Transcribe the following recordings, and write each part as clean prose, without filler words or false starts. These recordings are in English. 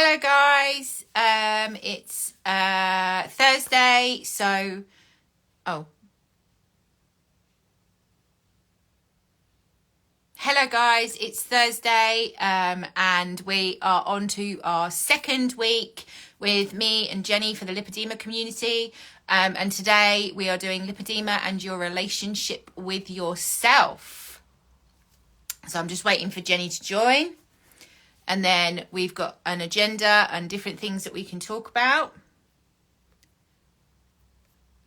Hello guys, it's Thursday, so oh, hello guys, it's Thursday, and we are on to our second week with me and Jenny for the Lipoedema community, and today we are doing Lipoedema and your relationship with yourself. So I'm just waiting for Jenny to join, and then we've got an agenda and different things that we can talk about.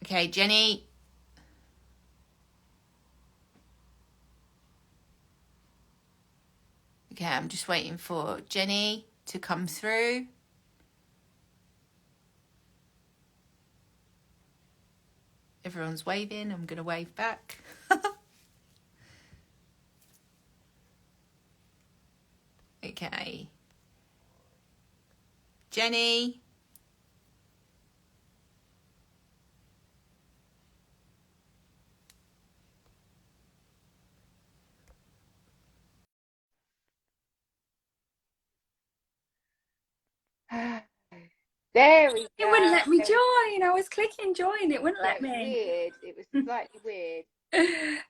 Okay, Jenny. Okay, I'm just waiting for Jenny to come through. Everyone's waving. I'm going to wave back. Okay. Jenny. There we It wouldn't go. let me join. I was clicking join. It wouldn't Yeah, let it was me. weird. It was slightly weird.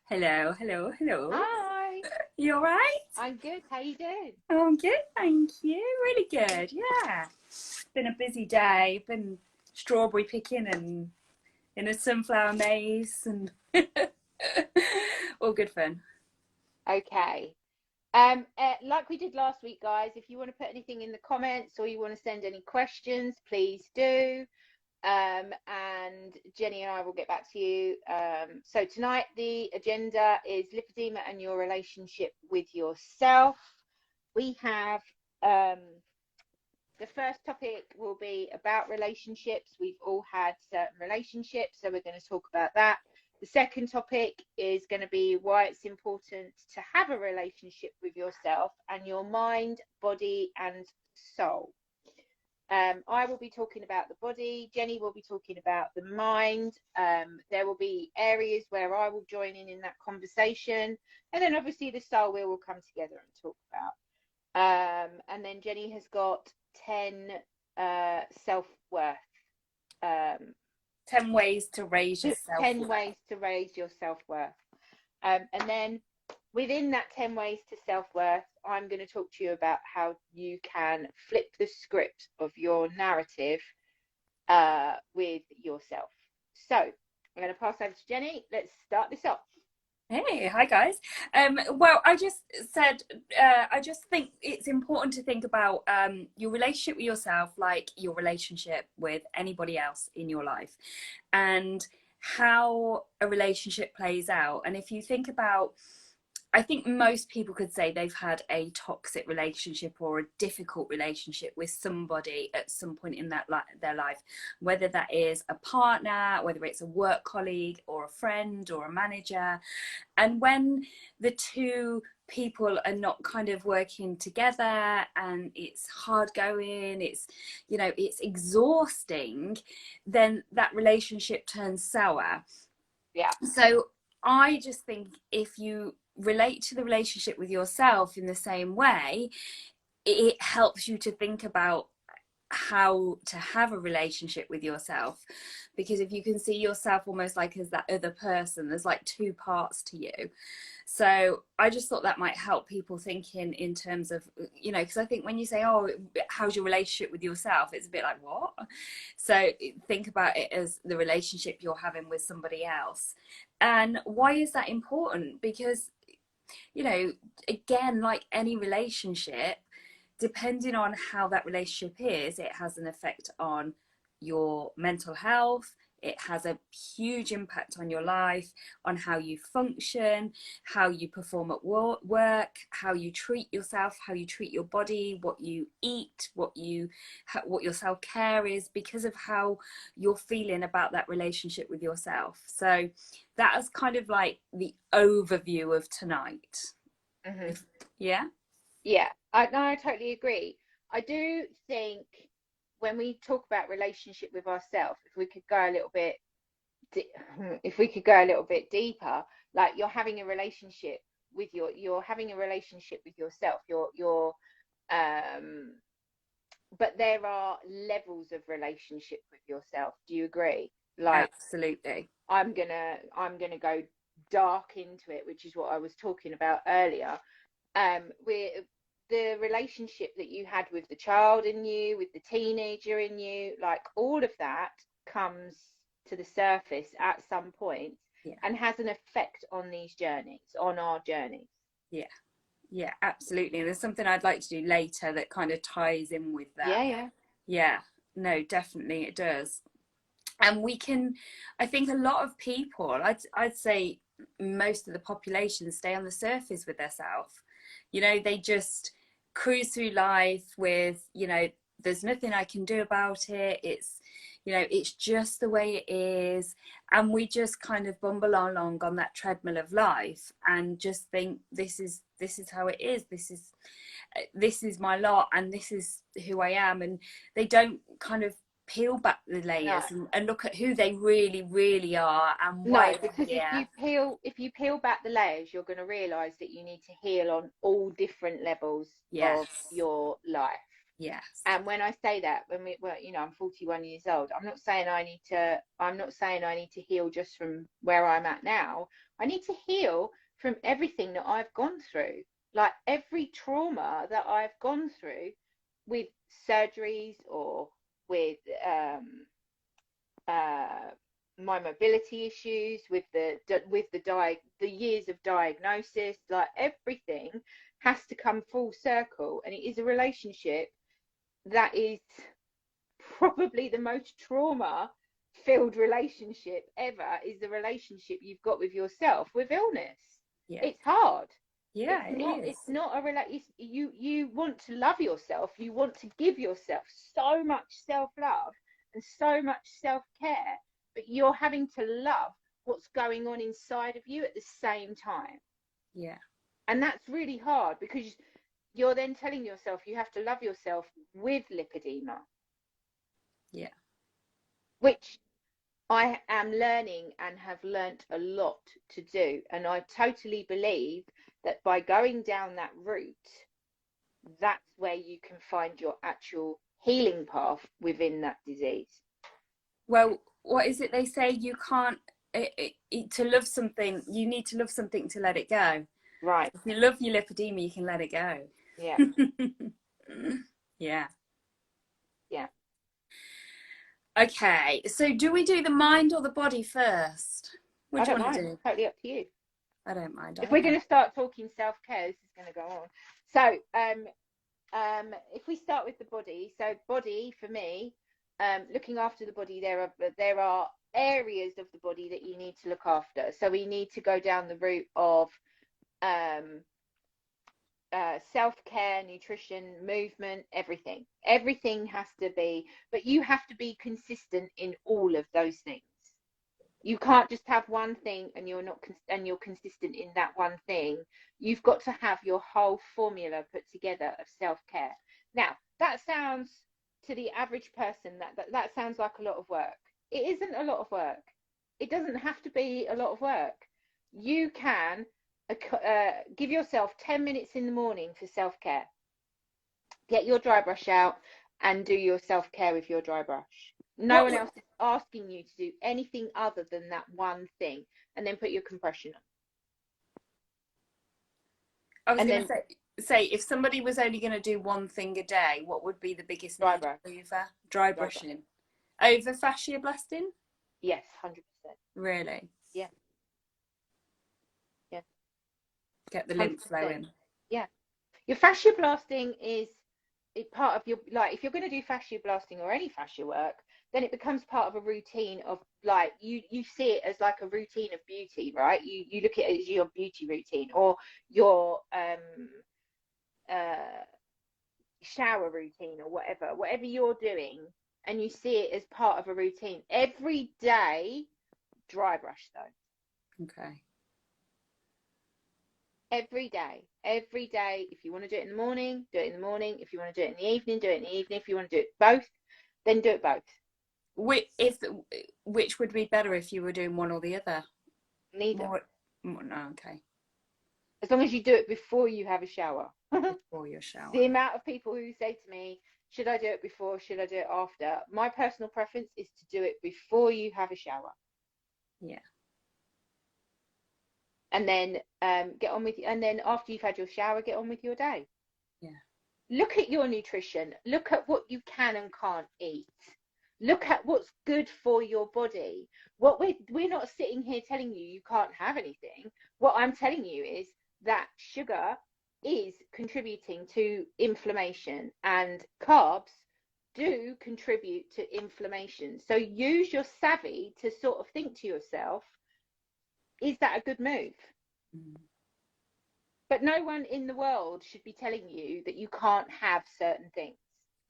Hello, hello, hello. Hi, You all right? I'm good. How you doing? Oh, I'm good, thank you. Really good. Yeah. It's been a busy day. Been strawberry picking and in a sunflower maze and all good fun. Okay. Like we did last week, guys, if you want to put anything in the comments or you want to send any questions, please do. And Jenny and I will get back to you. So tonight the agenda is lipedema and your relationship with yourself. We have the first topic will be about relationships. We've all had certain relationships, so we're going to talk about that. The second topic is going to be why it's important to have a relationship with yourself and your mind, body, and soul. I will be talking about the body. Jenny will be talking about the mind. There will be areas where I will join in that conversation. And then obviously the soul we will come together and talk about. And then Jenny has got 10 self-worth. 10 ways to raise your 10 self-worth. ways to raise your self-worth. And then within that 10 ways to self-worth, I'm going to talk to you about how you can flip the script of your narrative with yourself. So I'm going to pass over to Jenny. Let's start this off. Hey, hi guys. Well, I just said, I just think it's important to think about your relationship with yourself, like your relationship with anybody else in your life, and how a relationship plays out. And if you think about, I think most people could say they've had a toxic relationship or a difficult relationship with somebody at some point in their life, whether that is a partner, whether it's a work colleague or a friend or a manager. And when the two people are not kind of working together and it's hard going, it's exhausting, then that relationship turns sour. Yeah. So I just think if you relate to the relationship with yourself in the same way, it helps you to think about how to have a relationship with yourself, because if you can see yourself almost like as that other person, there's like two parts to you. So I just thought that might help people thinking in terms of, because I think when you say, oh, how's your relationship with yourself, it's a bit like, what? So think about it as the relationship you're having with somebody else. And why is that important? Because, again, like any relationship, depending on how that relationship is, it has an effect on your mental health. It has a huge impact on your life, on how you function, how you perform at work, how you treat yourself, how you treat your body, what you eat, what your self-care is, because of how you're feeling about that relationship with yourself. So that is kind of like the overview of tonight. Mm-hmm. Yeah. Yeah, I totally agree. I do think when we talk about relationship with ourselves, if we could go a little bit, if we could go a little bit deeper, like you're having a relationship you're having a relationship with yourself. Um, but there are levels of relationship with yourself. Do you agree? Like, Absolutely. I'm gonna go dark into it, which is what I was talking about earlier. We're the relationship that you had with the child in you, with the teenager in you, like all of that comes to the surface at some point, Yeah. and has an effect on these journeys, on our journeys. Yeah, absolutely. And there's something I'd like to do later that kind of ties in with that. Yeah, no, definitely it does. And we can, I think a lot of people, I'd say most of the population stay on the surface with themselves. You know, they just cruise through life with, you know, there's nothing I can do about it. It's, you know, it's just the way it is. And we just kind of bumble along on that treadmill of life and just think this is how it is. This is my lot and this is who I am. And they don't kind of peel back the layers and look at who they really, really are and why because if you peel back the layers, you're going to realize that you need to heal on all different levels of your life. Yes. And when I say that, I'm 41 years old, I'm not saying I need to heal just from where I'm at now. I need to heal from everything that I've gone through, like every trauma that I've gone through with surgeries or with my mobility issues, with the years of diagnosis. Like everything has to come full circle, and it is a relationship that is probably the most trauma filled relationship ever, is the relationship you've got with yourself with illness. It's hard. It's not you want to love yourself, you want to give yourself so much self-love and so much self-care, but you're having to love what's going on inside of you at the same time. And that's really hard, because you're then telling yourself you have to love yourself with lipedema. Which I am learning and have learnt a lot to do. And I totally believe that by going down that route, that's where you can find your actual healing path within that disease. Well, what is it they say? You can't, to love something, you need to love something to let it go. Right. If you love your lipedema, you can let it go. Yeah. Yeah. Yeah. Okay, so do we do the mind or the body first? Which I don't one mind. do you do? Totally up to you. I don't mind. If we're going to start talking self-care, this is going to go on. So, if we start with the body, so body for me, looking after the body, there are areas of the body that you need to look after. So we need to go down the route of self-care, nutrition, movement, everything has to be, but you have to be consistent in all of those things. You can't just have one thing and you're consistent in that one thing. You've got to have your whole formula put together of self-care. Now, that sounds, to the average person, that sounds like a lot of work. It isn't a lot of work. It doesn't have to be a lot of work. You can give yourself 10 minutes in the morning for self-care. Get your dry brush out and do your self-care with your dry brush. No one else is asking you to do anything other than that one thing, and then put your compression on. I was going to say, if somebody was only going to do one thing a day, what would be the biggest dry brush? Dry brushing. Over fascia blasting? Yes, 100%. Really? Yeah. Yeah. Get the lymph flowing. Yeah. Your fascia blasting is part of your, like, if you're going to do fascia blasting or any fascia work, then it becomes part of a routine of, like, you see it as like a routine of beauty, right? You look at it as your beauty routine, or your shower routine, or whatever you're doing, and you see it as part of a routine. Every day, dry brush though. Okay. Every day. If you want to do it in the morning, do it in the morning. If you want to do it in the evening, do it in the evening. If you want to do it both, then do it both. Which would be better if you were doing one or the other? Neither. No, okay. as long as you do it before you have a shower. Before your shower. The amount of people who say to me, should I do it before, should I do it after? My personal preference is to do it before you have a shower. Yeah. And then get on with, and then after you've had your shower, get on with your day. Yeah. Look at your nutrition. Look at what you can and can't eat. Look at what's good for your body. What we're not sitting here telling you can't have anything. What I'm telling you is that sugar is contributing to inflammation, and carbs do contribute to inflammation. So use your savvy to sort of think to yourself, is that a good move? But no one in the world should be telling you that you can't have certain things.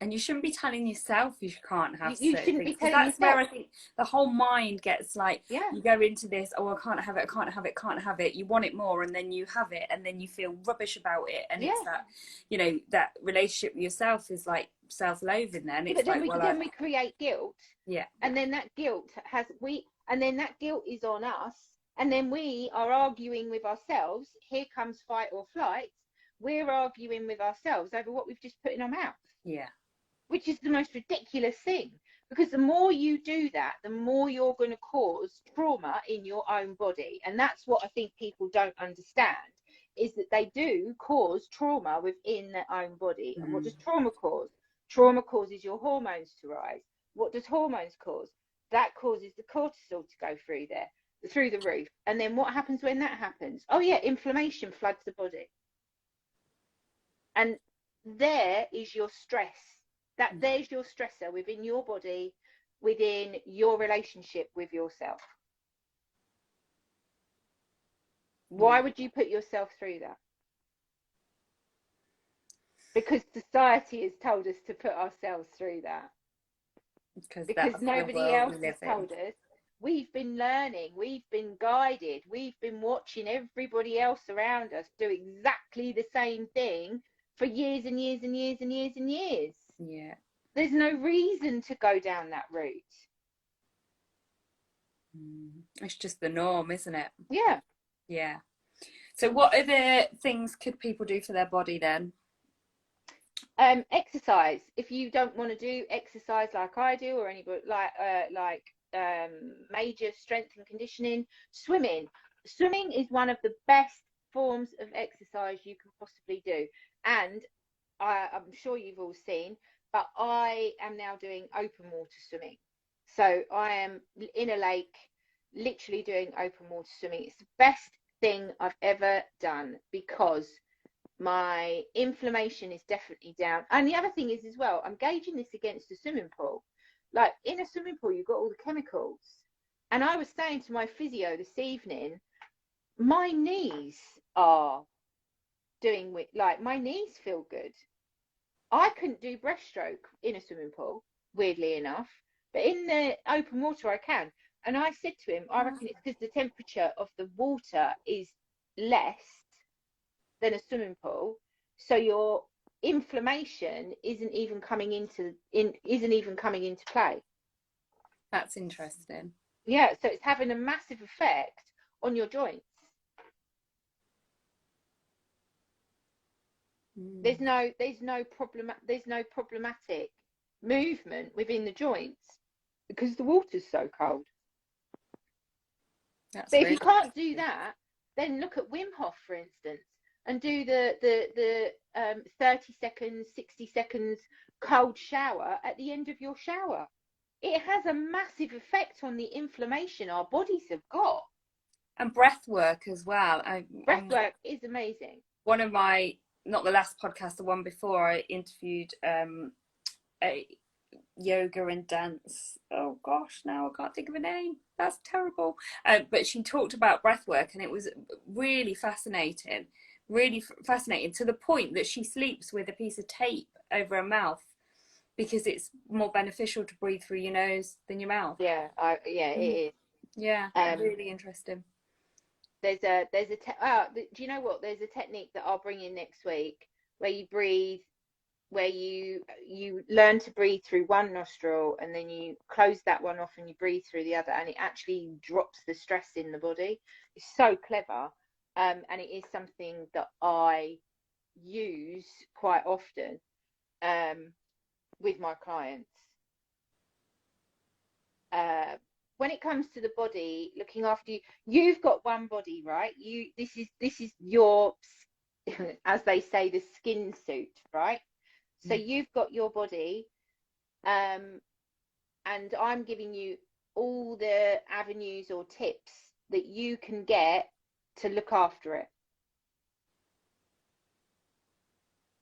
And you shouldn't be telling yourself you can't have You certain shouldn't things. be telling That's yourself. where I think the whole mind gets like, Yeah. you go into this, oh, I can't have it, I can't have it, can't have it. You want it more, and then you have it, and then you feel rubbish about it. And it's that, you know, that relationship with yourself is like self-loathing then. It's but then, like, then we create guilt. Yeah. And then that guilt that guilt is on us. And then we are arguing with ourselves. Here comes fight or flight. We're arguing with ourselves over what we've just put in our mouth. Yeah. Which is the most ridiculous thing. Because the more you do that, the more you're going to cause trauma in your own body. And that's what I think people don't understand, is that they do cause trauma within their own body. And what does trauma cause? Trauma causes your hormones to rise. What does hormones cause? That causes the cortisol to go through the roof. And then what happens when that happens? Oh yeah, inflammation floods the body. And there is your stress. There's your stressor within your body, within your relationship with yourself. Why would you put yourself through that? Because society has told us to put ourselves through that. Because nobody else has told us. We've been learning, we've been guided, we've been watching everybody else around us do exactly the same thing for years and years and years and years and years. Yeah. There's no reason to go down that route. It's just the norm, isn't it? Yeah. Yeah. So what other things could people do for their body then? Exercise. If you don't want to do exercise like I do, or anybody like major strength and conditioning, swimming is one of the best forms of exercise you can possibly do. And I'm sure you've all seen, but I am now doing open water swimming. So I am in a lake literally doing open water swimming. It's the best thing I've ever done, because my inflammation is definitely down. And the other thing is as well, I'm gauging this against the swimming pool. Like in a swimming pool, you've got all the chemicals. And I was saying to my physio this evening, my knees are doing with, like, my knees feel good. I couldn't do breaststroke in a swimming pool, weirdly enough, but in the open water I can. And I said to him, I reckon it's because the temperature of the water is less than a swimming pool, so your inflammation isn't even coming into play. That's interesting. Yeah, so it's having a massive effect on your joints. There's no problematic movement within the joints because the water's so cold. But if you can't do that, then look at Wim Hof, for instance, and do the 30 seconds, 60 seconds cold shower at the end of your shower. It has a massive effect on the inflammation our bodies have got. And breath work as well. Breath work is amazing. One of my, not the last podcast, the one before, I interviewed a yoga and dance, oh gosh, now I can't think of a name, that's terrible, but she talked about breath work, and it was really fascinating to the point that she sleeps with a piece of tape over her mouth because it's more beneficial to breathe through your nose than your mouth. It is. Yeah, really interesting. Do you know what, there's a technique that I'll bring in next week where you breathe, where you learn to breathe through one nostril and then you close that one off and you breathe through the other, and it actually drops the stress in the body. It's so clever. and it is something that I use quite often with my clients. When it comes to the body, looking after you, you've got one body, right? This is your, as they say, the skin suit, right? So you've got your body, and I'm giving you all the avenues or tips that you can get to look after it.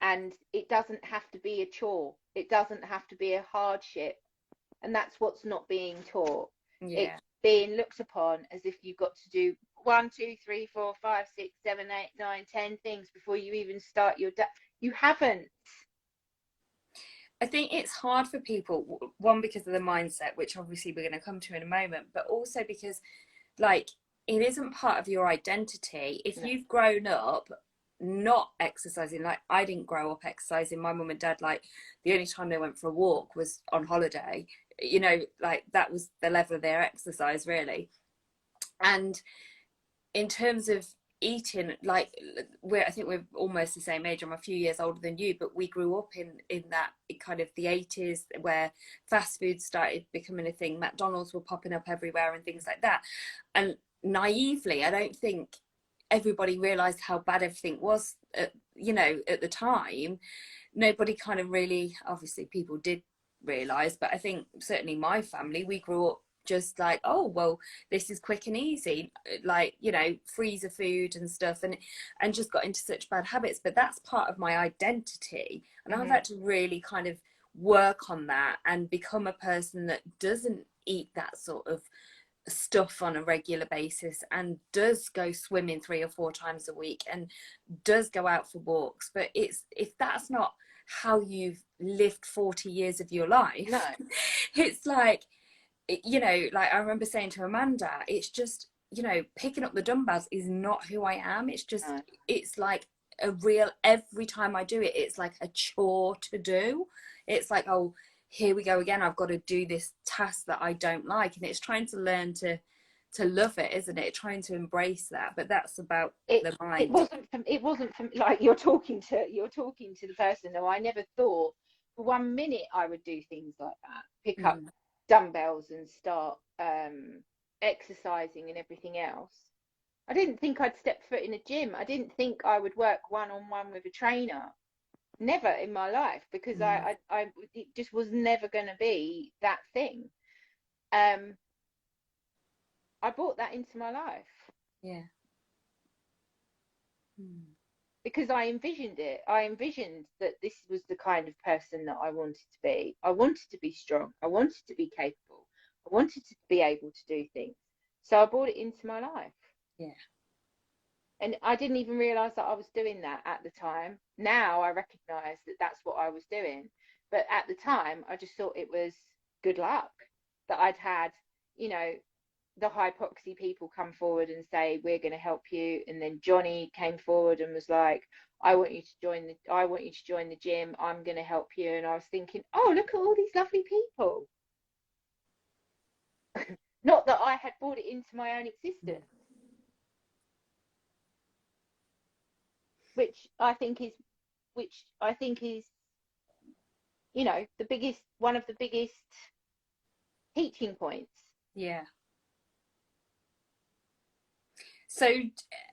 And it doesn't have to be a chore. It doesn't have to be a hardship. And that's what's not being taught. Yeah. It's being looked upon as if you've got to do 1, 2, 3, 4, 5, 6, 7, 8, 9, 10 things before you even start your day. You haven't. I think it's hard for people, one, because of the mindset, which obviously we're going to come to in a moment, but also because, like, it isn't part of your identity. If you've grown up not exercising, like I didn't grow up exercising. My mum and dad, like, the only time they went for a walk was on holiday. You know, like, that was the level of their exercise, really. And in terms of eating, like, I think we're almost the same age. I'm a few years older than you, but we grew up in that kind of the 80s, where fast food started becoming a thing. McDonald's were popping up everywhere and things like that. And naively, I don't think everybody realized how bad everything was, you know, at the time. Nobody kind of really, obviously people did realize, but I think certainly my family, we grew up just like, oh well, this is quick and easy, like, you know, freezer food and stuff, and just got into such bad habits. But that's part of my identity, and I've had to really kind of work on that and become a person that doesn't eat that sort of stuff on a regular basis, and does go swimming 3 or 4 times a week, and does go out for walks. But it's, if that's not how you've lived 40 years of your life, No. it's like, you know, like I remember saying to Amanda, it's just, you know, picking up the dumbbells is not who I am. It's just, it's like a real, every time I do it, it's like a chore to do. It's like, oh, here we go again. I've got to do this task that I don't like. And it's trying to learn to love it, isn't it? Trying to embrace that. But that's about the mind. It wasn't from, like, you're talking to the person who I never thought for 1 minute I would do things like that. Pick up dumbbells and start exercising and everything else. I didn't think I'd step foot in a gym. I didn't think I would work one-on-one with a trainer. Never in my life, because it just was never going to be that thing. I brought that into my life. Yeah. Because I envisioned it. I envisioned that this was the kind of person that I wanted to be. I wanted to be strong. I wanted to be capable. I wanted to be able to do things. So I brought it into my life. Yeah. And I didn't even realize that I was doing that at the time. Now I recognize that that's what I was doing. But at the time, I just thought it was good luck that I'd had, you know, the hypoxia people come forward and say, we're going to help you. And then Johnny came forward and was like, I want you to join the gym. I'm going to help you. And I was thinking, oh, look at all these lovely people. Not that I had brought it into my own existence. Which I think is, you know, one of the biggest teaching points. Yeah. So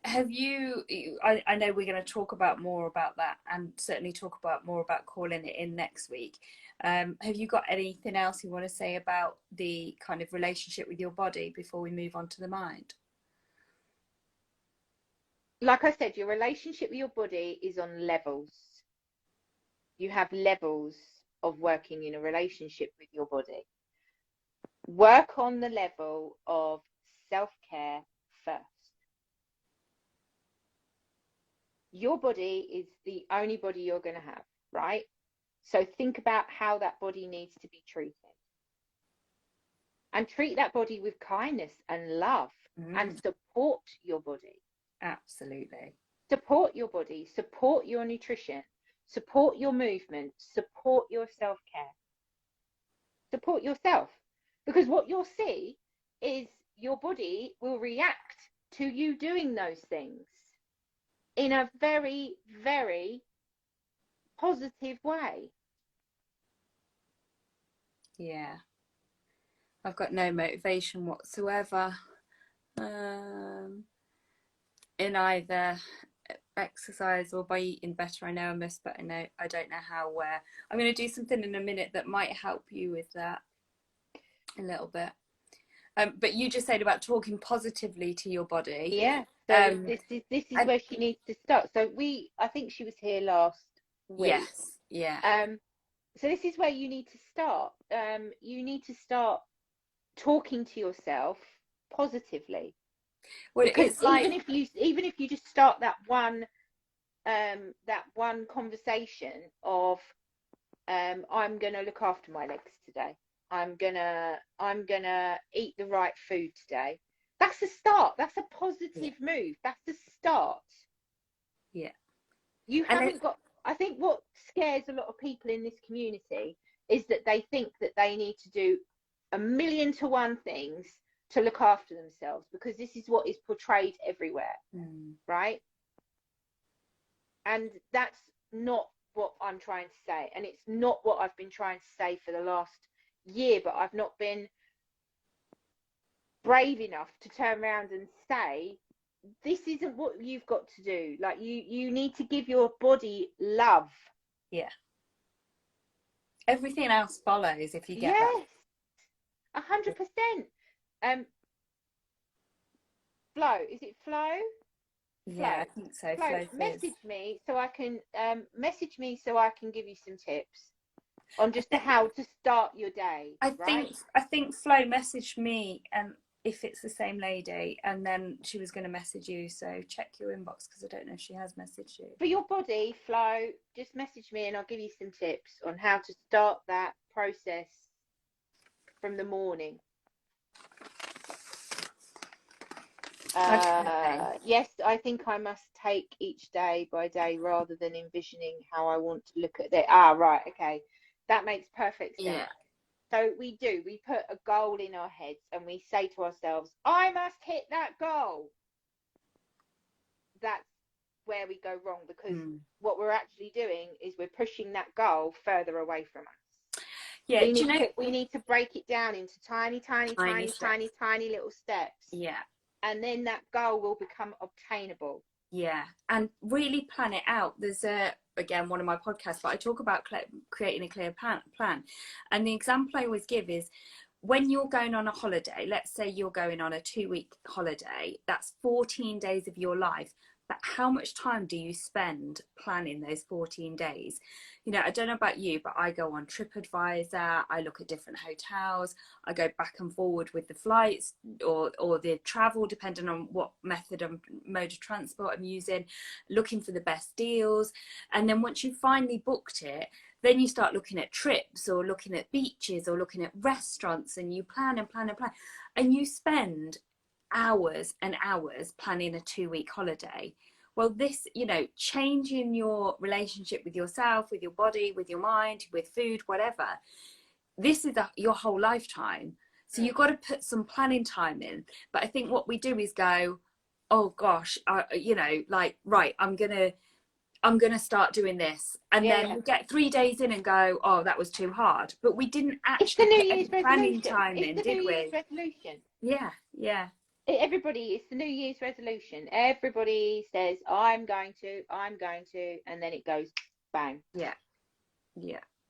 have you, I know we're going to talk about more about that, and certainly talk about more about calling it in next week. Have you got anything else you want to say about the kind of relationship with your body before we move on to the mind? Like I said, your relationship with your body is on levels. You have levels of working in a relationship with your body. Work on the level of self-care first. Your body is the only body you're going to have, right? So think about how that body needs to be treated. And treat that body with kindness and love, and support your body. Absolutely. Support your body, support your nutrition, support your movement, support your self-care. Support yourself. Because what you'll see is your body will react to you doing those things. in a very, very positive way. Yeah. I've got no motivation whatsoever in either exercise or by eating better. I know I must, but I don't know how, where. I'm going to do something in a minute that might help you with that a little bit. But you just said about talking positively to your body. Yeah. So this is where she needs to start. So I think she was here last week. Yes. Yeah. So this is where you need to start. You need to start talking to yourself positively. Well, Because it's like, even if you just start that one conversation of I'm gonna look after my legs today. I'm gonna eat the right food today. That's a start. That's a positive move. That's the start. Yeah. You haven't got. I think what scares a lot of people in this community is that they think that they need to do 1,000,000 things to look after themselves, because this is what is portrayed everywhere, right? And that's not what I'm trying to say, and it's not what I've been trying to say for the last year, but I've not been brave enough to turn around and say, this isn't what you've got to do. Like, you need to give your body love. Yeah. Everything else follows if you get that. 100%. Flo, is it Flo? Yeah, I think so. Flo, message me so I can give you some tips on just how to start your day. I think Flo messaged me, and if it's the same lady, and then she was going to message you. So check your inbox, because I don't know if she has messaged you. For your body, Flo, just message me and I'll give you some tips on how to start that process from the morning. Yes, I think I must take each day by day rather than envisioning how I want to look at it. Right, okay. That makes perfect sense. Yeah. So we put a goal in our heads and we say to ourselves, I must hit that goal. That's where we go wrong, because what we're actually doing is we're pushing that goal further away from us. Yeah, we need to break it down into tiny little steps. Yeah. And then that goal will become obtainable. Yeah, and really plan it out. There's again, one of my podcasts, but I talk about creating a clear plan. And the example I always give is, when you're going on a holiday, let's say you're going on a 2-week holiday, that's 14 days of your life. But how much time do you spend planning those 14 days? You know, I don't know about you, but I go on TripAdvisor, I look at different hotels, I go back and forward with the flights or the travel, depending on what mode of transport I'm using, looking for the best deals. And then once you've finally booked it, then you start looking at trips or looking at beaches or looking at restaurants, and you plan and plan and plan. And you spend hours and hours planning a 2-week holiday. Well, this, you know, changing your relationship with yourself, with your body, with your mind, with food, whatever, this is your whole lifetime. So you've got to put some planning time in. But I think what we do is go, oh gosh, you know, like, right, I'm gonna start doing this, and then we get 3 days in and go, oh, that was too hard. But we didn't actually put any planning time in, did we? Resolution. Yeah. It's the New Year's resolution. Everybody says, I'm going to, and then it goes bang. Yeah.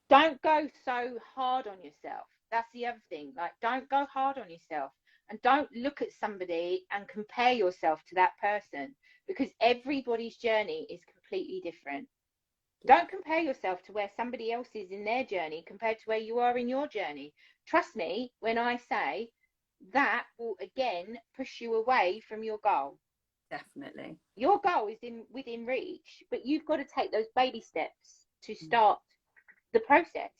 Don't go so hard on yourself. That's the other thing. Like, don't go hard on yourself, and don't look at somebody and compare yourself to that person, because everybody's journey is completely different. Don't compare yourself to where somebody else is in their journey compared to where you are in your journey. Trust me when I say that will again push you away from your goal. Definitely. Your goal is within reach, but you've got to take those baby steps to start the process.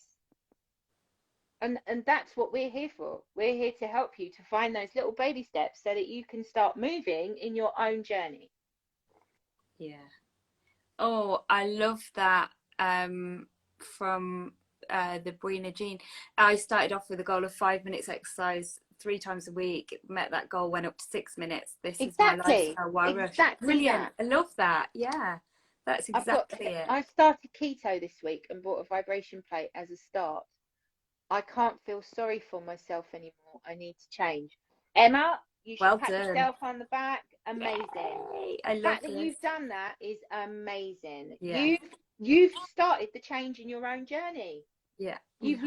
And that's what we're here for. We're here to help you to find those little baby steps so that you can start moving in your own journey. Yeah. Oh, I love that. From the Brina Jean. I started off with a goal of 5 minutes exercise 3 times a week, met that goal, went up to 6 minutes. This is my Exactly. lifestyle. Why rush? Exactly Brilliant. that. I love that. Yeah, that's exactly it. I started keto this week and bought a vibration plate as a start. I can't feel sorry for myself anymore. I need to change. Emma, you should Well pat done. yourself on the back. Amazing. Yay, The I love fact that this. you've done that is amazing. Yeah. You've started the change in your own journey. Yeah. You've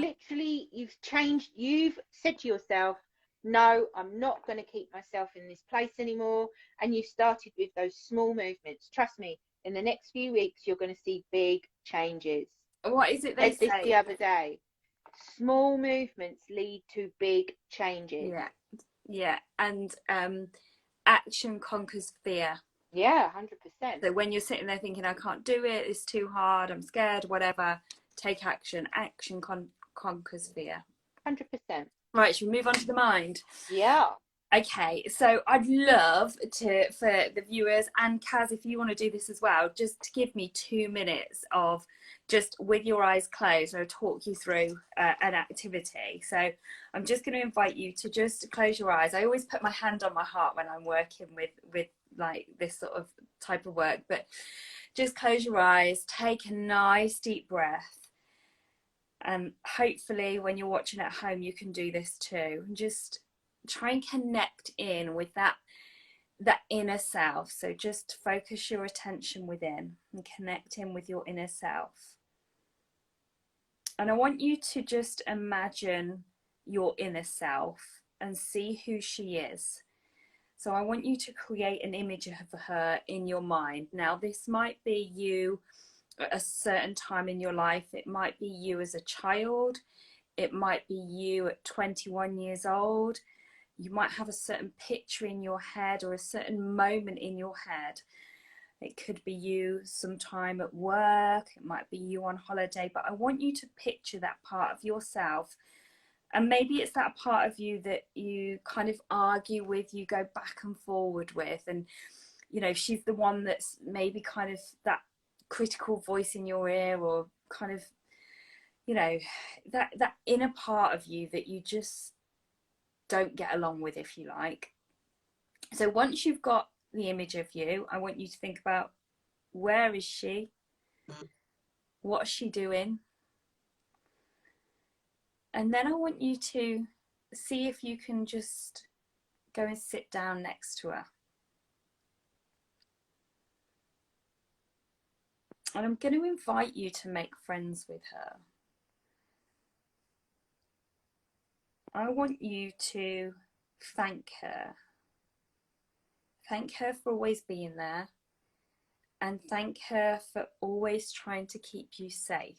changed. You've said to yourself, no, I'm not going to keep myself in this place anymore. And you started with those small movements. Trust me, in the next few weeks, you're going to see big changes. What is it they I said this say? the other day. Small movements lead to big changes. Yeah. Yeah. And action conquers fear. Yeah, 100%. So when you're sitting there thinking, I can't do it, it's too hard, I'm scared, whatever, take action. Action conquers fear. 100%. Right, should we move on to the mind? Yeah. Okay, so I'd love for the viewers, and Kaz, if you want to do this as well, just to give me 2 minutes of just with your eyes closed, I'll talk you through an activity. So I'm just going to invite you to just close your eyes. I always put my hand on my heart when I'm working with like this sort of type of work, but just close your eyes, take a nice deep breath, and hopefully when you're watching at home you can do this too, and just try and connect in with that inner self. So just focus your attention within and connect in with your inner self. And I want you to just imagine your inner self and see who she is. So I want you to create an image of her in your mind. Now, this might be you at a certain time in your life. It might be you as a child. It might be you at 21 years old. You might have a certain picture in your head or a certain moment in your head. It could be you sometime at work. It might be you on holiday. But I want you to picture that part of yourself. And maybe it's that part of you that you kind of argue with, you go back and forward with. And, you know, she's the one that's maybe kind of that critical voice in your ear, or kind of, you know, that inner part of you that you just don't get along with, if you like. So once you've got the image of you, I want you to think about, where is she? What's she doing? And then I want you to see if you can just go and sit down next to her. And I'm going to invite you to make friends with her. I want you to thank her. Thank her for always being there. And thank her for always trying to keep you safe.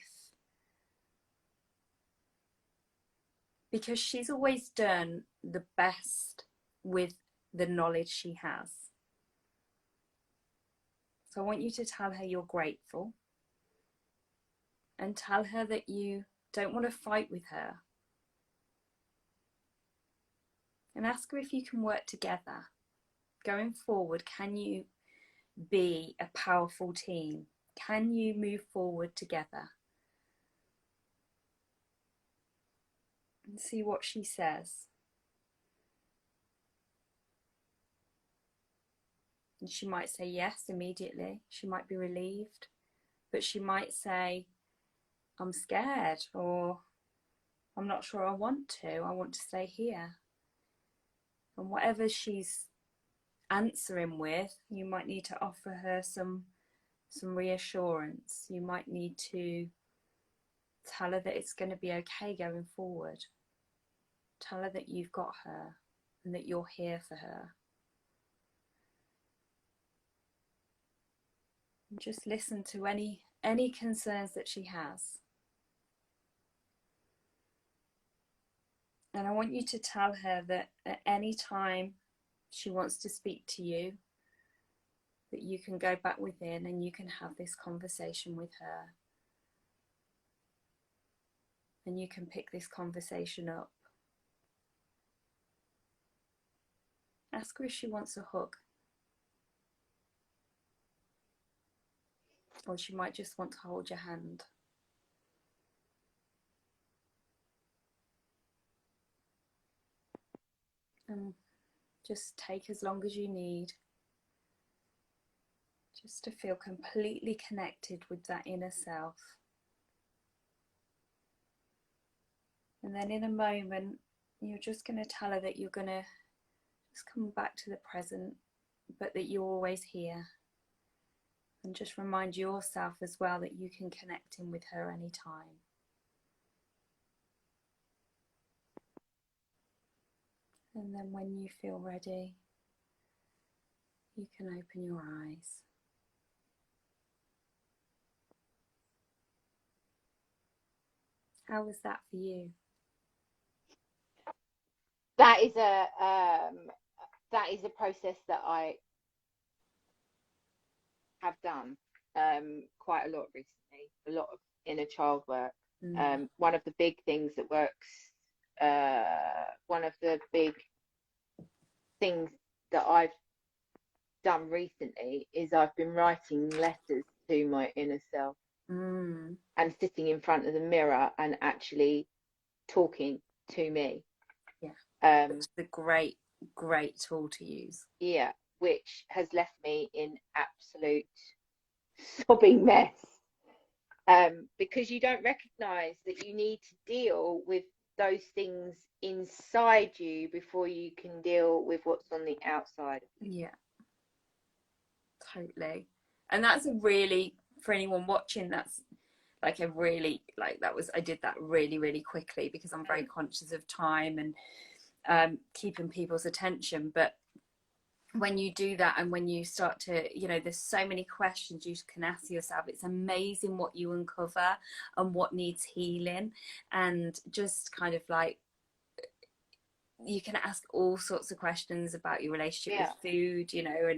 Because she's always done the best with the knowledge she has. So I want you to tell her you're grateful. And tell her that you don't want to fight with her. And ask her if you can work together. Going forward, can you be a powerful team? Can you move forward together? And see what she says. And she might say yes immediately. She might be relieved. But she might say, I'm scared, or I'm not sure I want to. I want to stay here. And whatever she's answering with, you might need to offer her some reassurance. You might need to tell her that it's going to be okay going forward. Tell her that you've got her and that you're here for her. And just listen to any concerns that she has. And I want you to tell her that at any time she wants to speak to you, that you can go back within and you can have this conversation with her. And you can pick this conversation up. Ask her if she wants a hug. Or she might just want to hold your hand. Just take as long as you need, just to feel completely connected with that inner self. And then in a moment, you're just going to tell her that you're going to just come back to the present, but that you're always here. And just remind yourself as well that you can connect in with her anytime. And then when you feel ready, you can open your eyes. How was that for you? That is a process that I have done quite a lot recently. A lot of inner child work. One of the big things that works. One of the big things that I've done recently is I've been writing letters to my inner self and sitting in front of the mirror and actually talking to me. Yeah, it's a great tool to use. Yeah, which has left me in absolute sobbing mess, because you don't recognize that you need to deal with those things inside you before you can deal with what's on the outside. Yeah, totally. And that's a really, for anyone watching, that's like a really, like that was, I did that really, really quickly because I'm very conscious of time and keeping people's attention. But when you do that and when you start to, you know, there's so many questions you can ask yourself. It's amazing what you uncover and what needs healing, and just kind of like, you can ask all sorts of questions about your relationship with food, you know,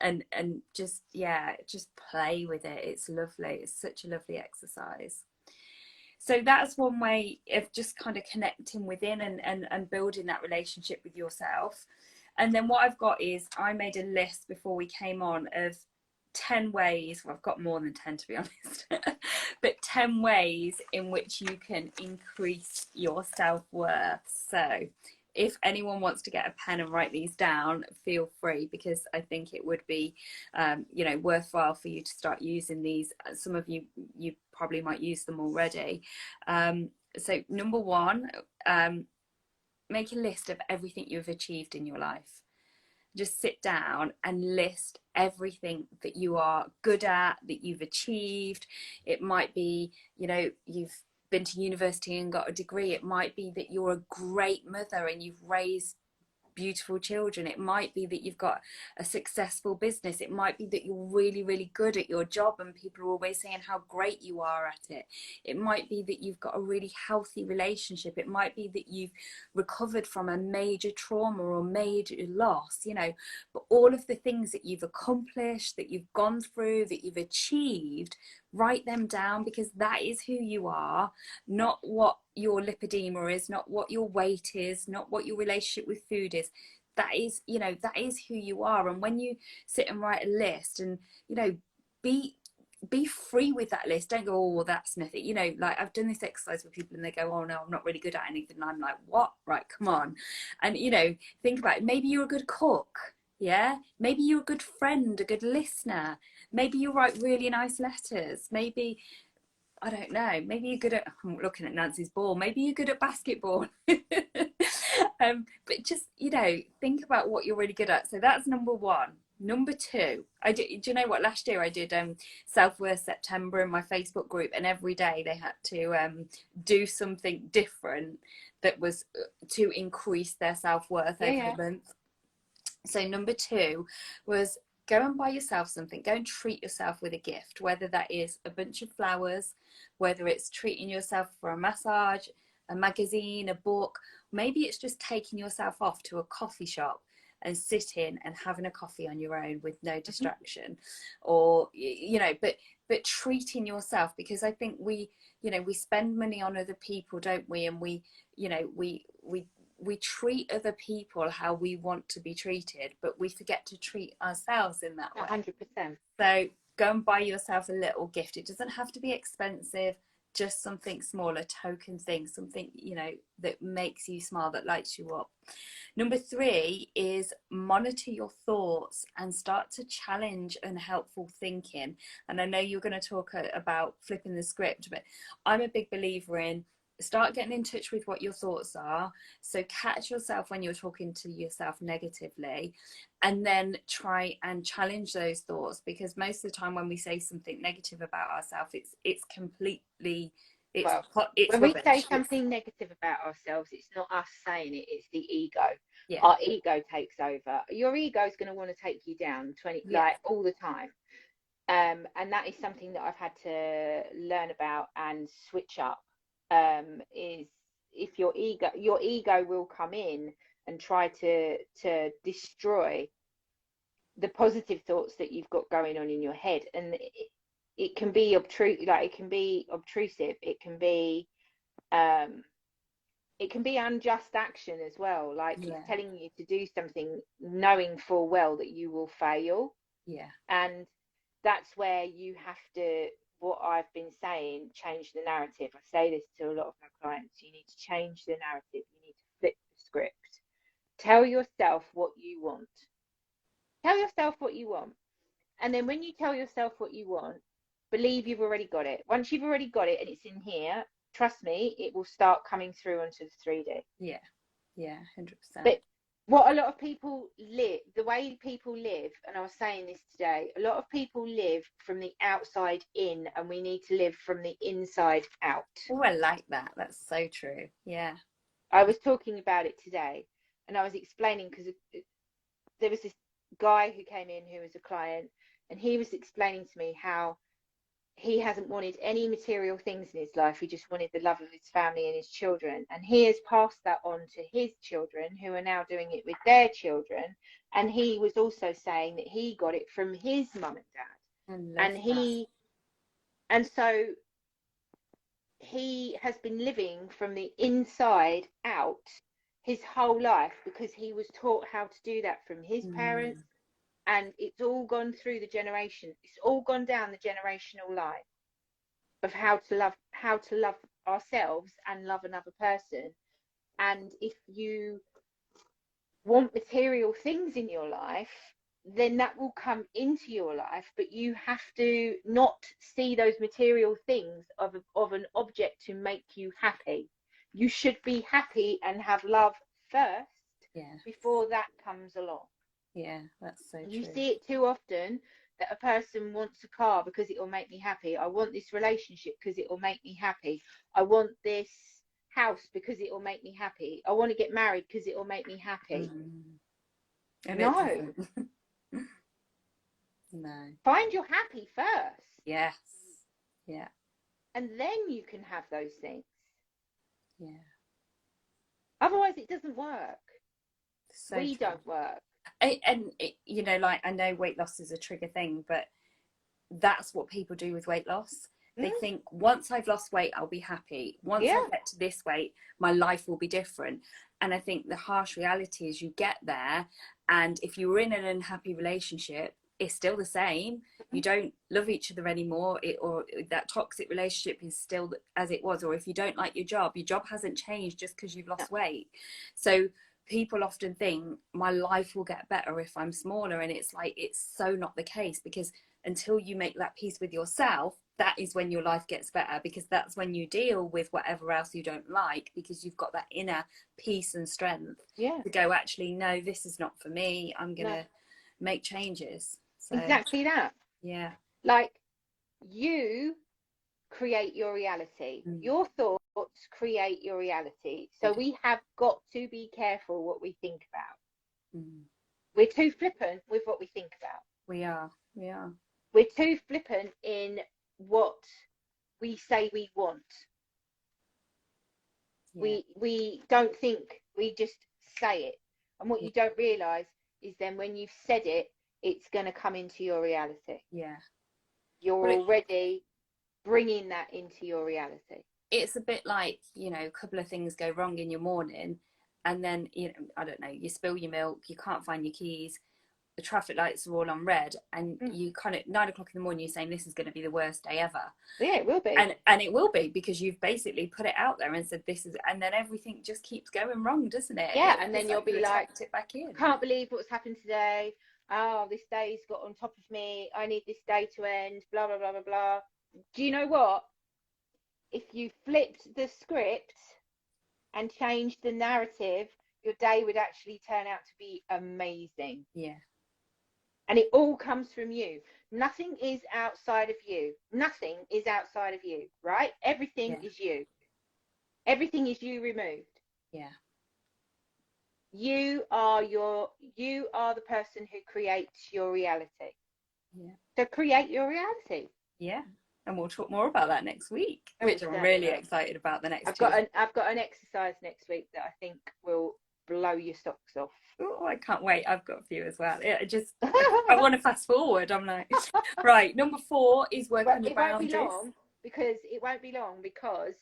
and just, yeah, just play with it. It's lovely. It's such a lovely exercise. So that's one way of just kind of connecting within and building that relationship with yourself. And then what I've got is, I made a list before we came on of 10 ways, well, I've got more than 10 to be honest, but 10 ways in which you can increase your self-worth. So if anyone wants to get a pen and write these down, feel free, because I think it would be, you know, worthwhile for you to start using these. Some of you probably might use them already. So number one, make a list of everything you've achieved in your life. Just sit down and list everything that you are good at, that you've achieved. It might be, you know, you've been to university and got a degree. It might be that you're a great mother and you've raised beautiful children. It might be that you've got a successful business. It might be that you're really, really good at your job and people are always saying how great you are at it. It might be that you've got a really healthy relationship. It might be that you've recovered from a major trauma or major loss, you know. But all of the things that you've accomplished, that you've gone through, that you've achieved, write them down, because that is who you are, not what your lipedema is, not what your weight is, not what your relationship with food is. That is, you know, that is who you are. And when you sit and write a list, and, you know, be free with that list. Don't go, oh, well, that's nothing. You know, like I've done this exercise with people and they go, oh no, I'm not really good at anything. And I'm like, what? Right, come on. And, you know, think about it. Maybe you're a good cook. Yeah, maybe you're a good friend, a good listener. Maybe you write really nice letters. Maybe, I don't know, maybe you're good at, I'm looking at Nancy's ball, maybe you're good at basketball. But just, you know, think about what you're really good at. So that's number one. Number two, do you know what, last year I did Self-Worth September in my Facebook group, and every day they had to do something different that was to increase their self-worth over the month. So number two was, go and buy yourself something. Go and treat yourself with a gift, whether that is a bunch of flowers, whether it's treating yourself for a massage, a magazine, a book. Maybe it's just taking yourself off to a coffee shop and sitting and having a coffee on your own with no distraction, or, you know, but treating yourself, because I think we, you know, we spend money on other people, don't we? And we, you know, we treat other people how we want to be treated, but we forget to treat ourselves in that way. 100%. So go and buy yourself a little gift. It doesn't have to be expensive. just something small, a token thing, something, you know, that makes you smile, that lights you up. Number 3 is monitor your thoughts and start to challenge unhelpful thinking. And I know you're going to talk about flipping the script, but I'm a big believer in start getting in touch with what your thoughts are. So catch yourself when you're talking to yourself negatively, and then try and challenge those thoughts, because most of the time when we say something negative about ourselves, it's completely, it's when we rubbish. say something negative about ourselves, it's not us saying it, it's the ego. Yeah. Our ego takes over. Your ego is going to want to take you down like all the time. And that is something that I've had to learn about and switch up. Is if your ego will come in and try to destroy the positive thoughts that you've got going on in your head, and it can be obtrusive. It can be unjust action as well, like it's telling you to do something knowing full well that you will fail. And that's where you have to, what I've been saying, change the narrative. I say this to a lot of my clients: you need to change the narrative, you need to flip the script. Tell yourself what you want. And then when you tell yourself what you want, believe you've already got it. Once you've already got it and it's in here, trust me, it will start coming through onto the 3D. Yeah, 100%. But what a lot of people live, the way people live, and I was saying this today, a lot of people live from the outside in, and we need to live from the inside out. Oh, I like that. That's so true. Yeah. I was talking about it today, and I was explaining, because there was this guy who came in who was a client, and he was explaining to me how he hasn't wanted any material things in his life. He just wanted the love of his family and his children. And he has passed that on to his children, who are now doing it with their children. And he was also saying that he got it from his mum and dad. And so he has been living from the inside out his whole life, because he was taught how to do that from his parents. And it's all gone through the generation. It's all gone down the generational line of how to love ourselves and love another person. And if you want material things in your life, then that will come into your life. But you have to not see those material things of an object to make you happy. You should be happy and have love first, before that comes along. Yeah, that's so true. You see it too often, that a person wants a car because it will make me happy. I want this relationship because it will make me happy. I want this house because it will make me happy. I want to get married because it will make me happy. No. No. Find your happy first. Yes. Yeah. And then you can have those things. Yeah. Otherwise, it doesn't work. So we don't work. And you know, like, I know weight loss is a trigger thing, but that's what people do with weight loss. They think, once I've lost weight, I'll be happy. Once I get to this weight, my life will be different. And I think the harsh reality is, you get there, and if you were in an unhappy relationship, it's still the same. You don't love each other anymore, or that toxic relationship is still as it was. Or if you don't like your job hasn't changed just because you've lost weight. So people often think, my life will get better if I'm smaller, and it's like, it's so not the case, because until you make that peace with yourself, that is when your life gets better, because that's when you deal with whatever else you don't like, because you've got that inner peace and strength to go, actually, no, this is not for me, I'm gonna make changes. So, exactly that. Yeah. Like, you create your reality. Your thoughts create your reality. So we have got to be careful what we think about. We're too flippant with what we think about. We are. We're too flippant in what we say we want. We don't think, we just say it. And what you don't realise is, then when you've said it, it's going to come into your reality. You're already bringing that into your reality. It's a bit like, you know, a couple of things go wrong in your morning, and then, you know, I don't know, you spill your milk, you can't find your keys. the traffic lights are all on red, and you kind of 9 o'clock in the morning, you're saying this is going to be the worst day ever. Yeah, it will be. And it will be, because you've basically put it out there and said this is, and then everything just keeps going wrong, doesn't it? Yeah, and then you'll be like, it back in. Can't believe what's happened today. Oh, this day's got on top of me. I need this day to end. Blah blah blah blah blah. Do you know what? If you flipped the script and changed the narrative, your day would actually turn out to be amazing. Yeah. And it all comes from you. Nothing is outside of you. Nothing is outside of you, right? Everything is you. Everything is you removed. Yeah. You are the person who creates your reality. Yeah. So create your reality. Yeah. And we'll talk more about that next week, which I'm really excited about. The next I've got an exercise next week that I think will blow your socks off. Oh, I can't wait. I've got a few as well. I want to fast forward. I'm like, right, number 4 is work on your boundaries. It won't be long because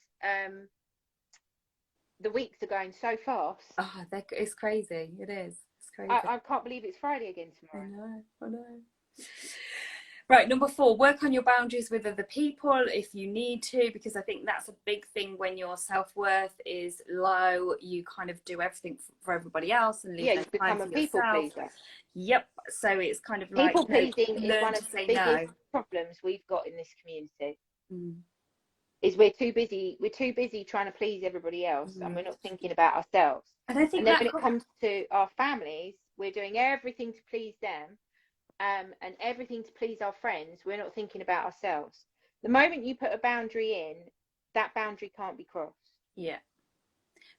the weeks are going so fast. Oh, it's crazy. It is. It's crazy. I can't believe it's Friday again tomorrow. I know. Right, number 4, work on your boundaries with other people if you need to, because I think that's a big thing when your self-worth is low. You kind of do everything for everybody else and leave you become a people pleaser. Yep. So it's kind of people like pleasing is one of the biggest problems we've got in this community. Is we're too busy trying to please everybody else, and we're not thinking about ourselves. And I think then when it comes to our families, we're doing everything to please them. And everything to please our friends, we're not thinking about ourselves. The moment you put a boundary in, that boundary can't be crossed. Yeah.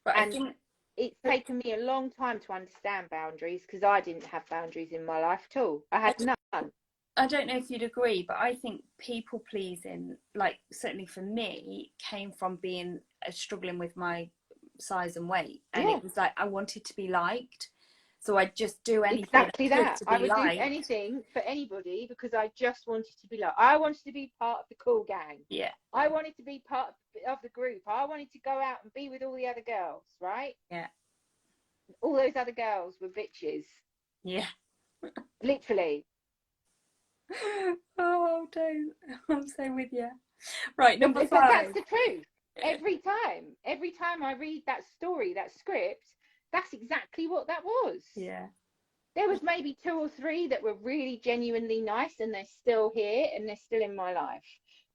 But and I think it's taken me a long time to understand boundaries, because I didn't have boundaries in my life at all. I had none. I don't know if you'd agree, but I think people pleasing, like certainly for me, came from being struggling with my size and weight, and it was like I wanted to be liked. So I'd just do anything. Exactly that. I would do anything for anybody because I just wanted to be liked. I wanted to be part of the cool gang. Yeah. I wanted to be part of the group. I wanted to go out and be with all the other girls, right? Yeah. All those other girls were bitches. Yeah. Literally. Oh, don't. I'm so with you. Right, number 5. That's the truth. Every time I read that story, that script, that's exactly what that was. Yeah. There was maybe 2 or 3 that were really genuinely nice, and they're still here and they're still in my life.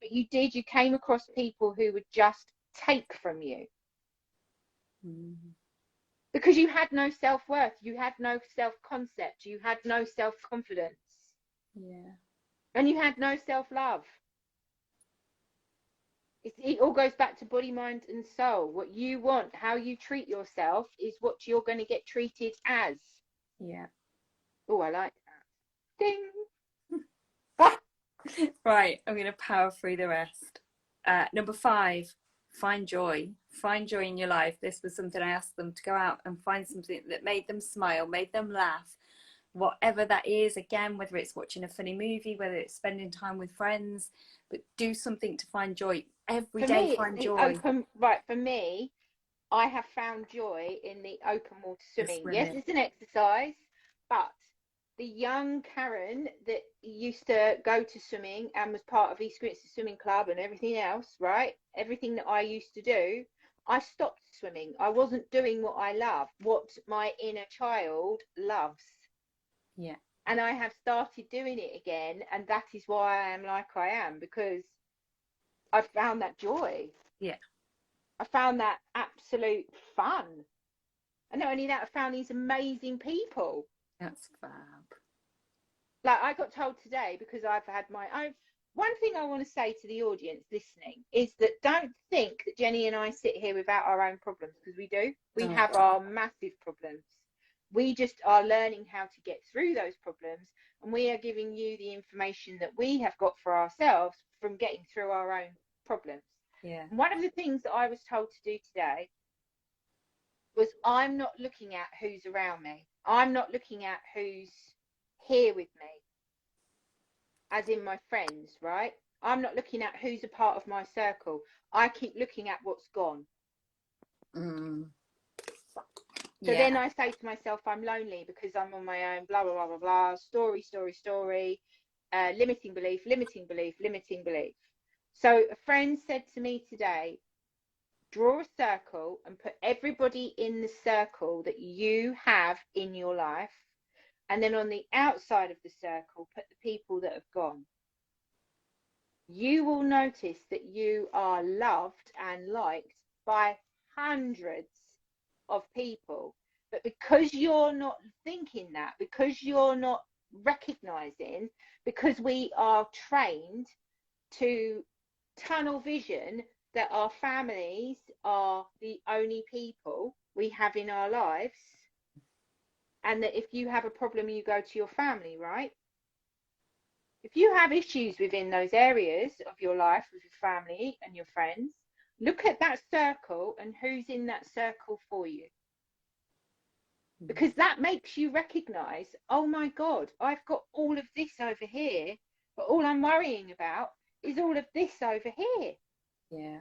But you came across people who would just take from you. Because you had no self-worth, you had no self-concept, you had no self-confidence. Yeah. And you had no self-love. It all goes back to body, mind and soul. What you want, how you treat yourself is what you're going to get treated as. Yeah. Oh, I like that. Ding. Right, I'm going to power through the rest. Number 5, find joy. Find joy in your life. This was something I asked them to go out and find something that made them smile, made them laugh. Whatever that is, again, whether it's watching a funny movie, whether it's spending time with friends, but do something to find joy. Every day, find joy. For me, I have found joy in the open water swimming. Yes, it's an exercise, but the young Karen that used to go to swimming and was part of East Grinstead Swimming Club and everything else, right? Everything that I used to do, I stopped swimming. I wasn't doing what I love, what my inner child loves. Yeah. And I have started doing it again, and that is why I am like I am, because I found that joy. Yeah. I found that absolute fun. And not only that, I found these amazing people. That's fab. Like I got told today, because I've had my own. One thing I want to say to the audience listening is that don't think that Jenny and I sit here without our own problems, because we do. We have our massive problems. We just are learning how to get through those problems, and we are giving you the information that we have got for ourselves from getting through our own problems. Yeah. And one of the things that I was told to do today was I'm not looking at who's around me. I'm not looking at who's here with me, as in my friends, right? I'm not looking at who's a part of my circle. I keep looking at what's gone. So then I say to myself, I'm lonely because I'm on my own, blah, blah, blah, blah, blah, story, limiting belief, limiting belief, limiting belief. So a friend said to me today, draw a circle and put everybody in the circle that you have in your life. And then on the outside of the circle, put the people that have gone. You will notice that you are loved and liked by hundreds of people. But because you're not thinking that, because you're not recognizing, because we are trained to tunnel vision that our families are the only people we have in our lives, and that if you have a problem, you go to your family, right? If you have issues within those areas of your life with your family and your friends, look at that circle and who's in that circle for you. Because that makes you recognize, oh my God, I've got all of this over here, but all I'm worrying about is all of this over here. Yeah.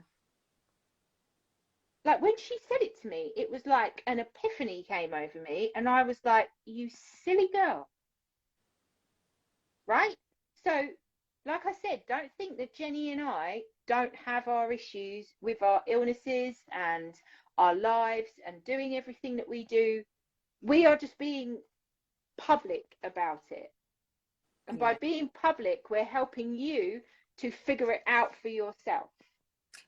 Like when she said it to me, it was like an epiphany came over me, and I was like, you silly girl. Right? So, like I said, don't think that Jenny and I don't have our issues with our illnesses and our lives and doing everything that we do. We are just being public about it. And by being public, we're helping you to figure it out for yourself.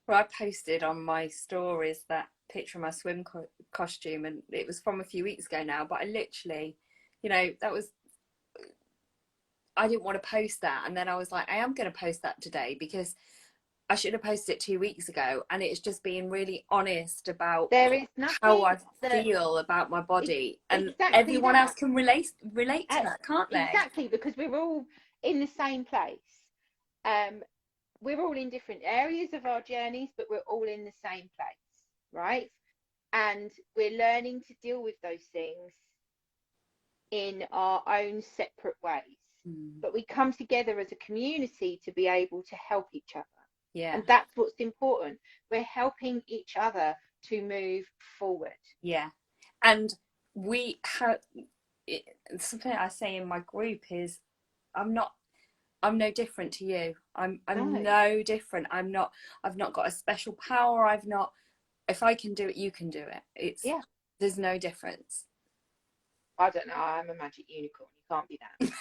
Well, I posted on my stories that picture of my swim costume, and it was from a few weeks ago now, but I literally, you know, I didn't want to post that. And then I was like, I am going to post that today because I should have posted it 2 weeks ago. And it's just being really honest about there is how I feel about my body. And exactly everyone else can relate to that, can't they? Exactly, because we're all in the same place. We're all in different areas of our journeys, but we're all in the same place, right? And we're learning to deal with those things in our own separate ways. But we come together as a community to be able to help each other. Yeah. And that's what's important. We're helping each other to move forward. Yeah. And we have something I say in my group is I'm no different to you. I'm no different. I've not got a special power. If I can do it, you can do it. There's no difference. I don't know. I'm a magic unicorn. You can't be that.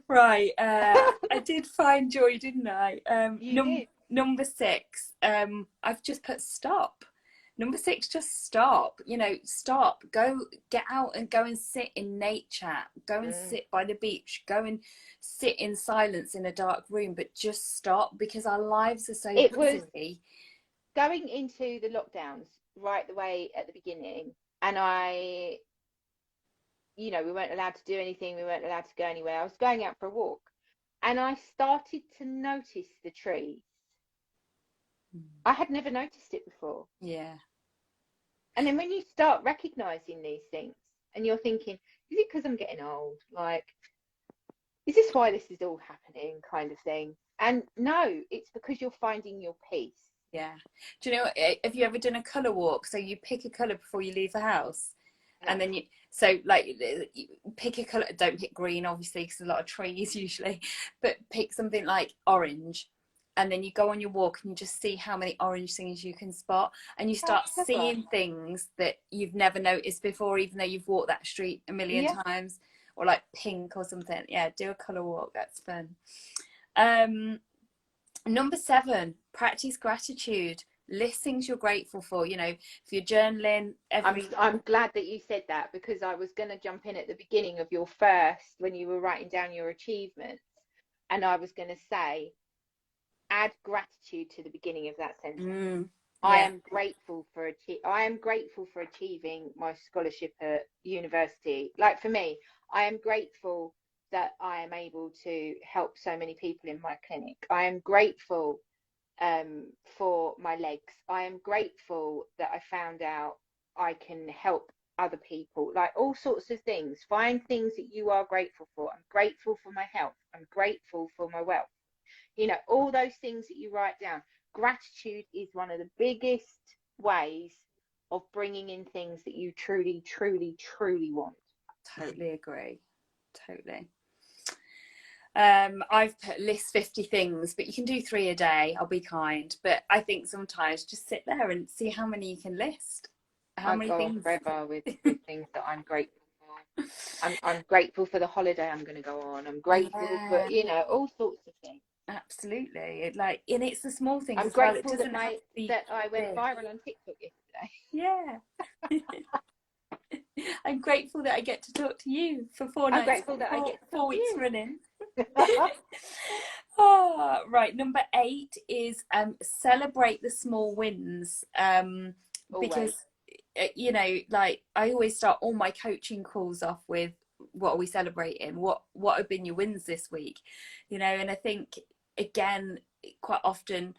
Right. I did find joy, didn't I? Did. Number 6. I've just put stop. Number 6, just stop. You know, stop. Go, get out and go and sit in nature. Go and sit by the beach. Go and sit in silence in a dark room. But just stop, because our lives are so busy. Going into the lockdowns right the way at the beginning, and we weren't allowed to do anything. We weren't allowed to go anywhere. I was going out for a walk, and I started to notice the trees. I had never noticed it before. Yeah. And then when you start recognizing these things and you're thinking, is it because I'm getting old? Like, is this why this is all happening, kind of thing? And no, it's because you're finding your peace. Yeah. Do you know, have you ever done a colour walk? So you pick a colour before you leave the house. No. And then you pick a colour. Don't pick green, obviously, because there's a lot of trees usually. But pick something like orange. And then you go on your walk and you just see how many orange things you can spot. And you start seeing things that you've never noticed before, even though you've walked that street a million times. Or like pink or something. Yeah, do a colour walk. That's fun. Number 7, practice gratitude. List things you're grateful for. You know, if you're journaling I'm glad that you said that, because I was going to jump in at the beginning of your first, when you were writing down your achievements, and I was going to say, add gratitude to the beginning of that sentence. I am grateful for achieving my scholarship at university. Like, for me, I am grateful that I am able to help so many people in my clinic. I am grateful for my legs. I am grateful that I found out I can help other people. Like, all sorts of things. Find things that you are grateful for. I'm grateful for my health. I'm grateful for my wealth. You know, all those things that you write down. Gratitude is one of the biggest ways of bringing in things that you truly, truly, truly want. Totally agree. Totally. I've put list 50 things, but you can do 3 a day. I'll be kind. But I think sometimes just sit there and see how many you can list. How many go things? forever with things that I'm grateful for. I'm grateful for the holiday I'm going to go on. I'm grateful for, you know, all sorts of things. Absolutely. And it's the small things I'm as well. It grateful doesn't that have to be that I went big. viral on TikTok yesterday. Yeah. I'm grateful that I get to talk to you for 4 I'm nights. grateful that I get to 4 talk weeks to you. running. Oh, right. Number 8 is celebrate the small wins. Because you know, like I always start all my coaching calls off with, what are we celebrating? What have been your wins this week? You know, and I think again, quite often,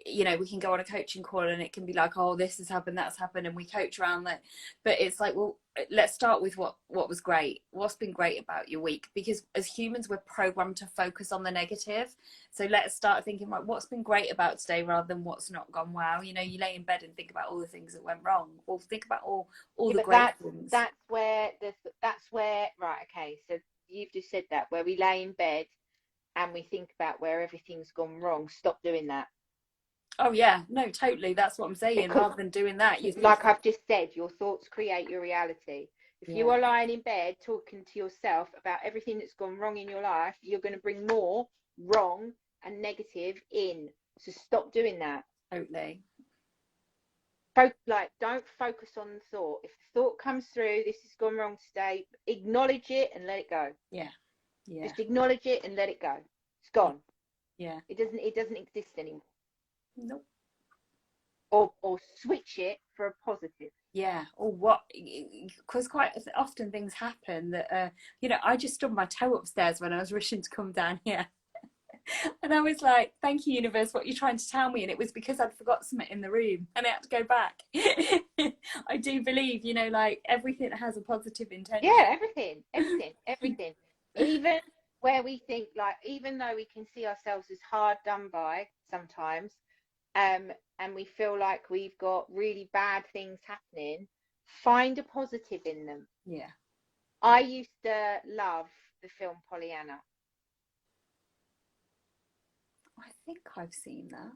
you know, we can go on a coaching call and it can be like, oh, this has happened, that's happened, and we coach around that. But it's like, well, let's start with what was great. What's been great about your week? Because as humans, we're programmed to focus on the negative. So let's start thinking, like, what's been great about today rather than what's not gone well. You know, you lay in bed and think about all the things that went wrong, or think about all the great things. That's where right, okay, so you've just said that, where we lay in bed and we think about where everything's gone wrong. Stop doing that. Oh yeah, no, totally. That's what I'm saying. Because, rather than doing that, you like I've just said, your thoughts create your reality. If you are lying in bed talking to yourself about everything that's gone wrong in your life, you're going to bring more wrong and negative in. So stop doing that. Totally. Like, don't focus on the thought. If the thought comes through, this has gone wrong today, acknowledge it and let it go. Yeah. Just acknowledge it and let it go. It's gone. Yeah. It doesn't exist anymore. Nope. Or switch it for a positive. Yeah. Or what? Because quite often things happen that you know, I just stubbed my toe upstairs when I was rushing to come down here. And I was like, thank you, universe, what you're trying to tell me. And it was because I'd forgot something in the room and I had to go back. I do believe, you know, like everything has a positive intention. Yeah, everything. Even where we think, like, even though we can see ourselves as hard done by sometimes, and we feel like we've got really bad things happening, find a positive in them. Yeah. I used to love the film Pollyanna. I think I've seen that.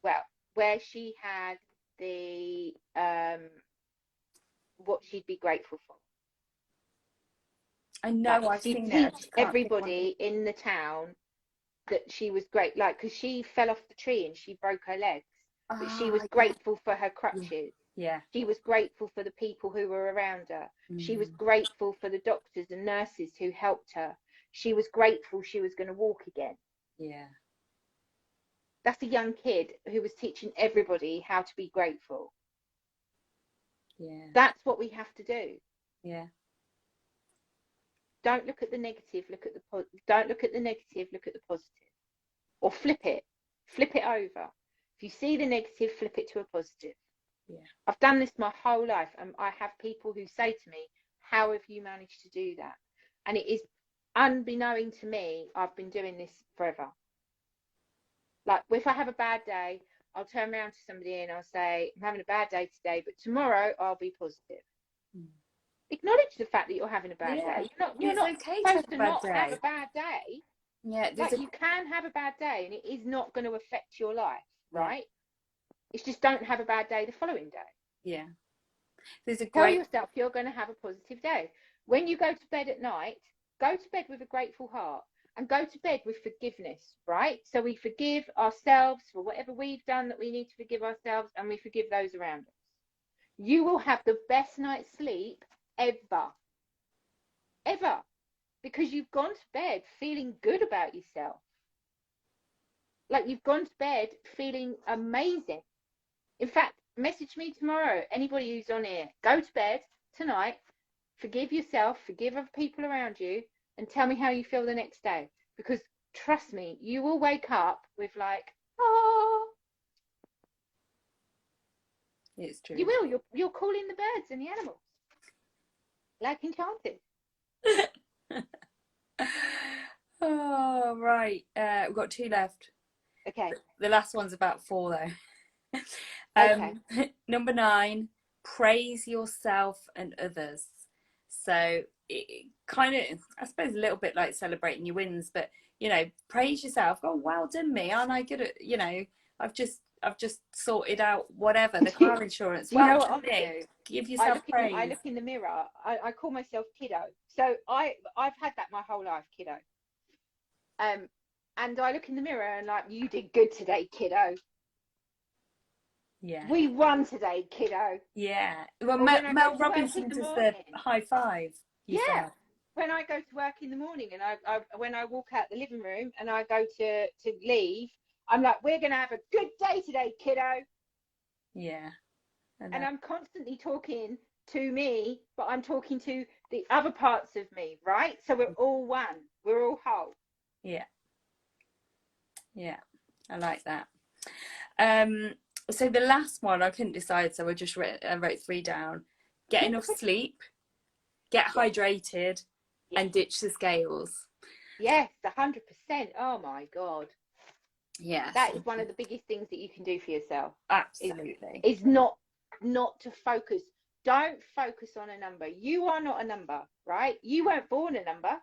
Well, where she had the what she'd be grateful for. I know, like, I've seen it. Teach everybody in the town that she was great, like, because she fell off the tree and she broke her legs, but she was grateful for her crutches. Yeah. She was grateful for the people who were around her. She was grateful for the doctors and nurses who helped her. She was grateful she was going to walk again. Yeah. That's a young kid who was teaching everybody how to be grateful. Yeah. That's what we have to do. Yeah. Don't look at the negative, don't look at the negative, look at the positive. Or flip it over. If you see the negative, flip it to a positive. Yeah. I've done this my whole life, and I have people who say to me, how have you managed to do that? And it is unbeknown to me, I've been doing this forever. Like, if I have a bad day, I'll turn around to somebody and I'll say, I'm having a bad day today, but tomorrow I'll be positive. Acknowledge the fact that you're having a bad day. You're not okay supposed to not have a bad day. Yeah, like, you can have a bad day and it is not going to affect your life, right? It's just, don't have a bad day the following day. Yeah. Tell yourself you're going to have a positive day. When you go to bed at night, go to bed with a grateful heart and go to bed with forgiveness, right? So we forgive ourselves for whatever we've done that we need to forgive ourselves, and we forgive those around us. You will have the best night's sleep ever, because you've gone to bed feeling good about yourself. Like, you've gone to bed feeling amazing. In fact, message me tomorrow, anybody who's on here. Go to bed tonight, forgive yourself, forgive other people around you, and tell me how you feel the next day. Because trust me, you will wake up with, like, oh. It's true. You will. You're calling the birds and the animals, like enchanted. Oh, right. We've got 2 left. Okay. The last one's about 4 though. Okay. Number 9, praise yourself and others. So it kind of, I suppose, a little bit like celebrating your wins, but you know, praise yourself. Oh, well done me. Aren't I good at, you know, I've just sorted out whatever, the car insurance. Do you know Well what done I me. do? Give I yourself praise. look in the mirror. I call myself kiddo. So I've had that my whole life, kiddo. And I look in the mirror and like, you did good today, kiddo. Yeah. We won today, kiddo. Yeah. Well, Or when I go Mel to work Robinson in the does the morning. high five. You Yeah. said. When I go to work in the morning and when I walk out the living room and I go to leave, I'm like, we're gonna have a good day today, kiddo. Yeah. And I'm constantly talking to me, but I'm talking to the other parts of me, right? So we're all one. We're all whole. Yeah. Yeah. I like that. So the last one I couldn't decide, so I wrote 3 down. Get enough sleep, get hydrated, and ditch the scales. Yes, 100%. Oh my God. Yes. That is one of the biggest things that you can do for yourself. Absolutely. Is not to focus. Don't focus on a number. You are not a number, right? You weren't born a number.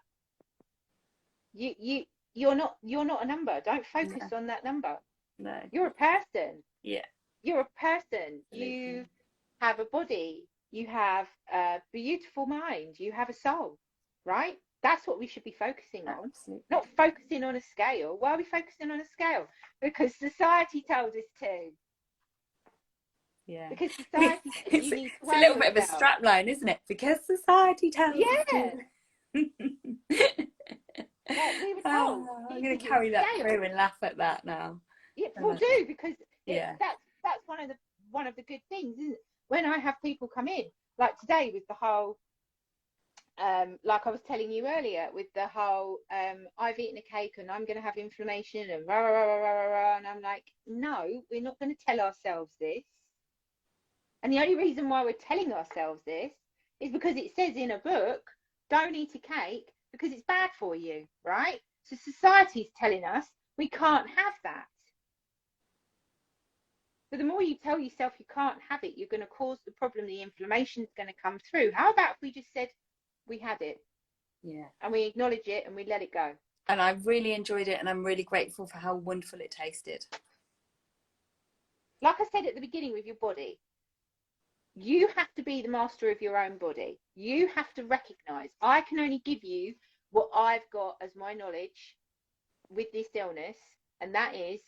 You're not a number. Don't focus on that number. No. You're a person. Yeah. You're a person. Absolutely. You have a body. You have a beautiful mind. You have a soul, right? That's what we should be focusing on. Absolutely. Not focusing on a scale. Why are we focusing on a scale? Because society told us to. Yeah. Because society says you need to it's weigh a little bit of a yourself. strap line, isn't it? Because society tells us to. Like we were told. I'm going to carry that through and laugh at that now. Yeah, we'll do, because that's one of the good things, isn't it? When I have people come in, like today with the whole like I was telling you earlier, with the whole I've eaten a cake and I'm going to have inflammation and rah, rah, rah, rah, rah, and I'm like, no, we're not going to tell ourselves this. And the only reason why we're telling ourselves this is because it says in a book, don't eat a cake because it's bad for you, right? So society's telling us we can't have that. So the more you tell yourself you can't have it, you're going to cause the problem. The inflammation's going to come through. How about if we just said we had it? Yeah. And we acknowledge it and we let it go. And I really enjoyed it, and I'm really grateful for how wonderful it tasted. Like I said at the beginning with your body, you have to be the master of your own body. You have to recognize, I can only give you what I've got as my knowledge with this illness, and that is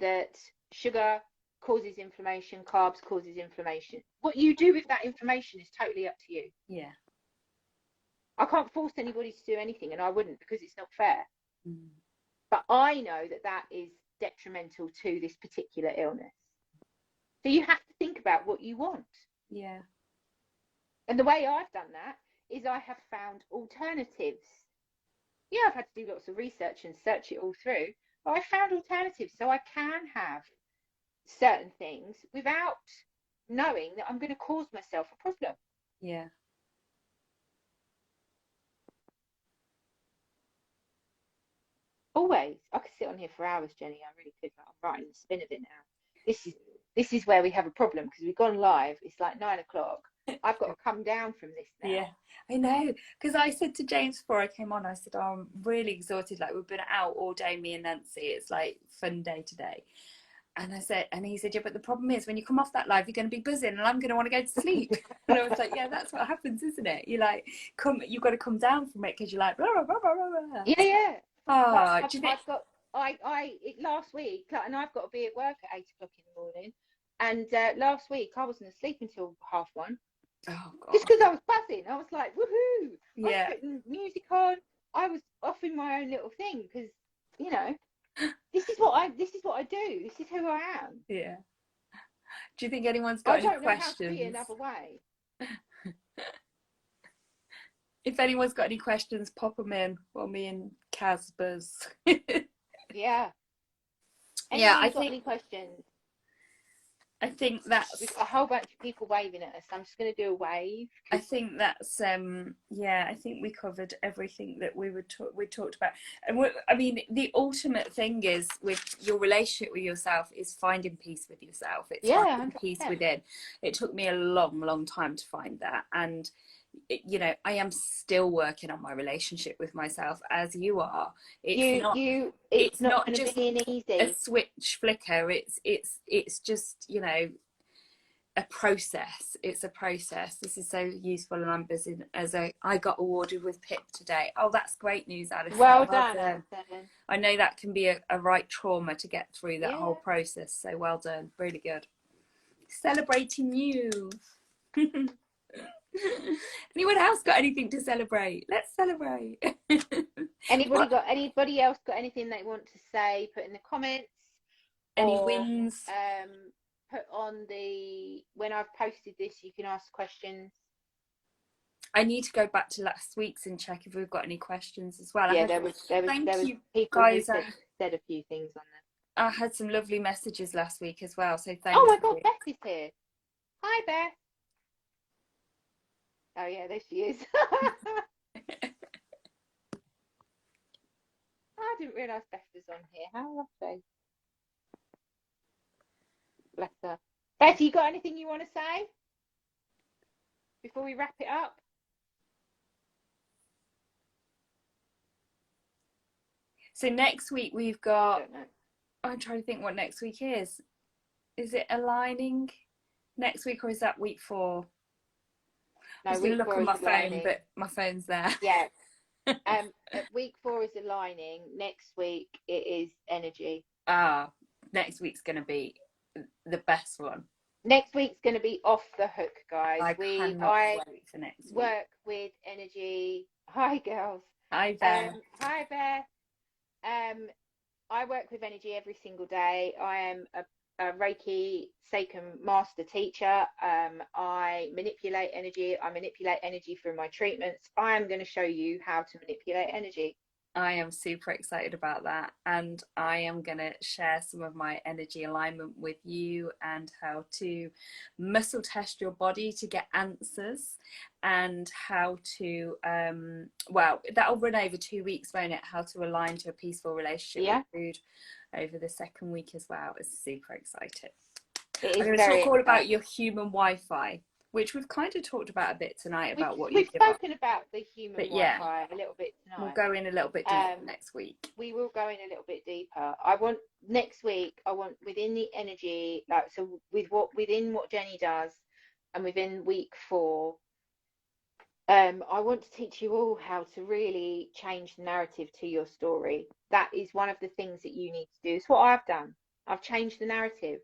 that sugar causes inflammation, carbs causes inflammation. What you do with that information is totally up to you. Yeah. I can't force anybody to do anything, and I wouldn't, because it's not fair. But I know that that is detrimental to this particular illness. So you have to think about what you want. Yeah. And the way I've done that is I have found alternatives. Yeah, I've had to do lots of research and search it all through, but I found alternatives so I can have certain things without knowing that I'm going to cause myself a problem. Yeah. Always. I could sit on here for hours, Jenny. I really could. I'm right in the spin of it now. This is where we have a problem, because we've gone live. It's like 9 o'clock. I've got to come down from this now. Yeah, I know. Because I said to James before I came on, I said, oh, I'm really exhausted. Like, we've been out all day, me and Nancy. It's like fun day today. And I said, and he said, yeah, but the problem is when you come off that live, you're going to be buzzing and I'm going to want to go to sleep. And I was like, yeah, that's what happens, isn't it? You're like, you've got to come down from it, because you're like, blah, blah, blah, blah, blah. Yeah. Oh, Last week, and I've got to be at work at 8 o'clock in the morning. And last week I wasn't asleep until 1:30. Oh, God. Just because I was buzzing. I was like, woohoo! Yeah. I was putting music on. I was off in my own little thing, because you know, this is what I do. This is who I am. Yeah. Do you think anyone's got any questions? I don't know how to be another way. If anyone's got any questions, pop them in while me and Kaz buzz. Yeah. Yeah, I got think any questions? I think that's, we've got a whole bunch of people waving at us. I'm just going to do a wave. I think that's yeah, I think we covered everything that we talked about. And I mean, the ultimate thing is with your relationship with yourself is finding peace with yourself. It's finding 100%. peace within. It took me a long time to find that, and you know, I am still working on my relationship with myself, as you are. It's not going to just be an easy. a switch flicker. It's just, you know, a process. It's a process. This is so useful, and I'm busy I got awarded with PIP today. Oh, that's great news, Alice. Well done, Alison. I know that can be a right trauma to get through that Yeah. whole process. So well done, really good. Celebrating you. Anyone else got anything to celebrate? Let's celebrate. Anybody else got anything they want to say? Put in the comments. Any or, wins? Put on when I've posted this, you can ask questions. I need to go back to last week's and check if we've got any questions as well. Yeah, there was people guys, who said a few things on I there. had some lovely messages last week as well, so thank you. Oh my God, Beth is here. Hi, Beth. Oh yeah, there she is. I didn't realise Beth was on here. How lovely. Bless her. Beth, you got anything you want to say before we wrap it up? So next week we've got, I'm trying to think what next week is. Is it aligning next week, or is that week 4? No, I was going to look on my aligning. phone, but my phone's there. Yeah. Week 4 is aligning. Next week it is energy. Next week's going to be the best one. Next week's going to be off the hook, guys. I cannot wait for next week. Work with energy. Hi, girls. Hi, Beth. Hi, Beth. I work with energy every single day. I am a Reiki Seiken master teacher. I manipulate energy. I manipulate energy through my treatments. I am going to show you how to manipulate energy. I am super excited about that, and I am going to share some of my energy alignment with you and how to muscle test your body to get answers, and how to well, that'll run over 2 weeks, won't it? How to align to a peaceful relationship with food over the second week as well. It's super exciting. I'm going to talk all about your human Wi-Fi, which we've kind of talked about a bit tonight, about what we've spoken about the human Wi-Fi a little bit tonight. We'll go in a little bit deeper next week. We will go in a little bit deeper. Next week I want within the energy, like, so within what Jenny does, and within week 4, I want to teach you all how to really change the narrative to your story. That is one of the things that you need to do. It's what I've done. I've changed the narrative.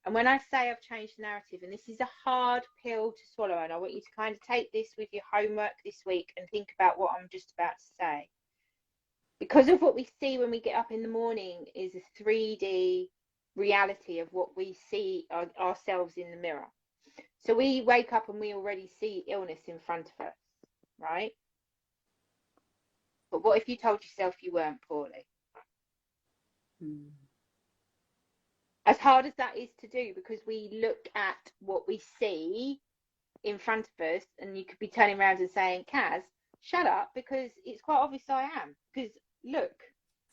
And when I say I've changed the narrative, and this is a hard pill to swallow, and I want you to kind of take this with your homework this week and think about what I'm just about to say. Because of what we see when we get up in the morning is a 3D reality of what we see ourselves in the mirror. So we wake up and we already see illness in front of us, right? But what if you told yourself you weren't poorly? As hard as that is to do, because we look at what we see in front of us, and you could be turning around and saying, Kaz, shut up, because it's quite obvious I am. Because look.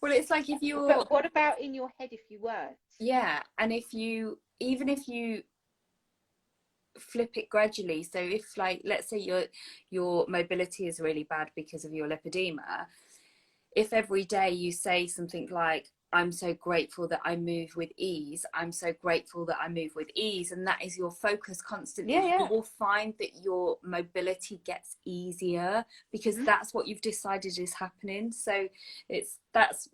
Well, it's like if you're... But what about in your head if you weren't? Yeah, and even if you flip it gradually, so if, like, let's say your mobility is really bad because of your lipedema, if every day you say something like, I'm so grateful that I move with ease, I'm so grateful that I move with ease, and that is your focus constantly, you will find that your mobility gets easier, because that's what you've decided is happening. So that's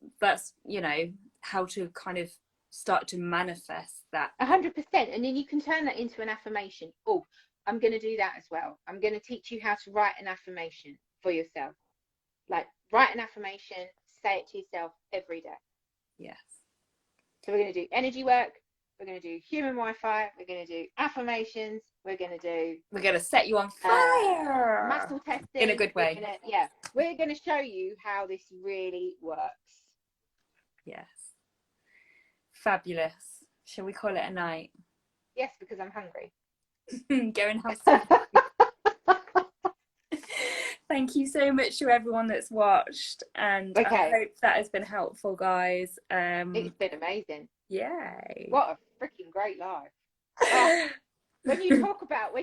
you know, how to kind of start to manifest that. 100%. And then you can turn that into an affirmation. Oh, I'm going to do that as well. I'm going to teach you how to write an affirmation for yourself. Like, write an affirmation, say it to yourself every day. Yes. So we're going to do energy work, we're going to do human Wi-Fi, we're going to do affirmations, we're going to set you on fire, muscle testing in a good way. We're going to show you how this really works. Yes. Fabulous. Shall we call it a night? Yes, because I'm hungry. Go and have some. Thank you so much to everyone that's watched, and I hope that has been helpful, guys. It's been amazing. Yay. What a freaking great life. Oh, when you talk about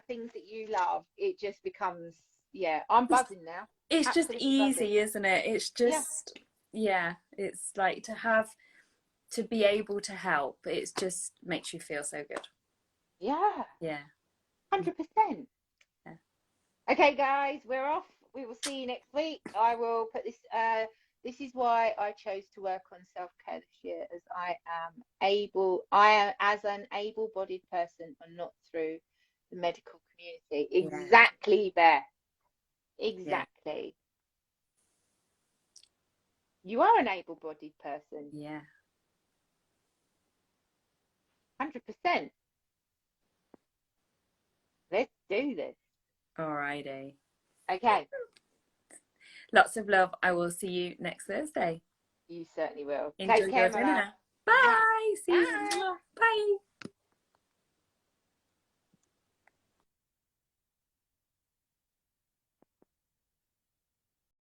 things that you love, it just becomes, yeah, I'm buzzing now. It's Absolutely just easy, buzzing. isn't it? It's just, yeah, it's like to be able to help. It just makes you feel so good. Yeah. Yeah. 100%. Yeah. Okay, guys, we're off. We will see you next week. I will put this. This is why I chose to work on self-care this year, as I am as an able-bodied person, and not through the medical community. Exactly, Beth. Exactly. Yeah. You are an able-bodied person. Yeah. 100%. Let's do this. Alrighty. Okay. Lots of love. I will see you next Thursday. You certainly will. Enjoy Take care, your my dinner. love. Bye. See Bye. you. Bye.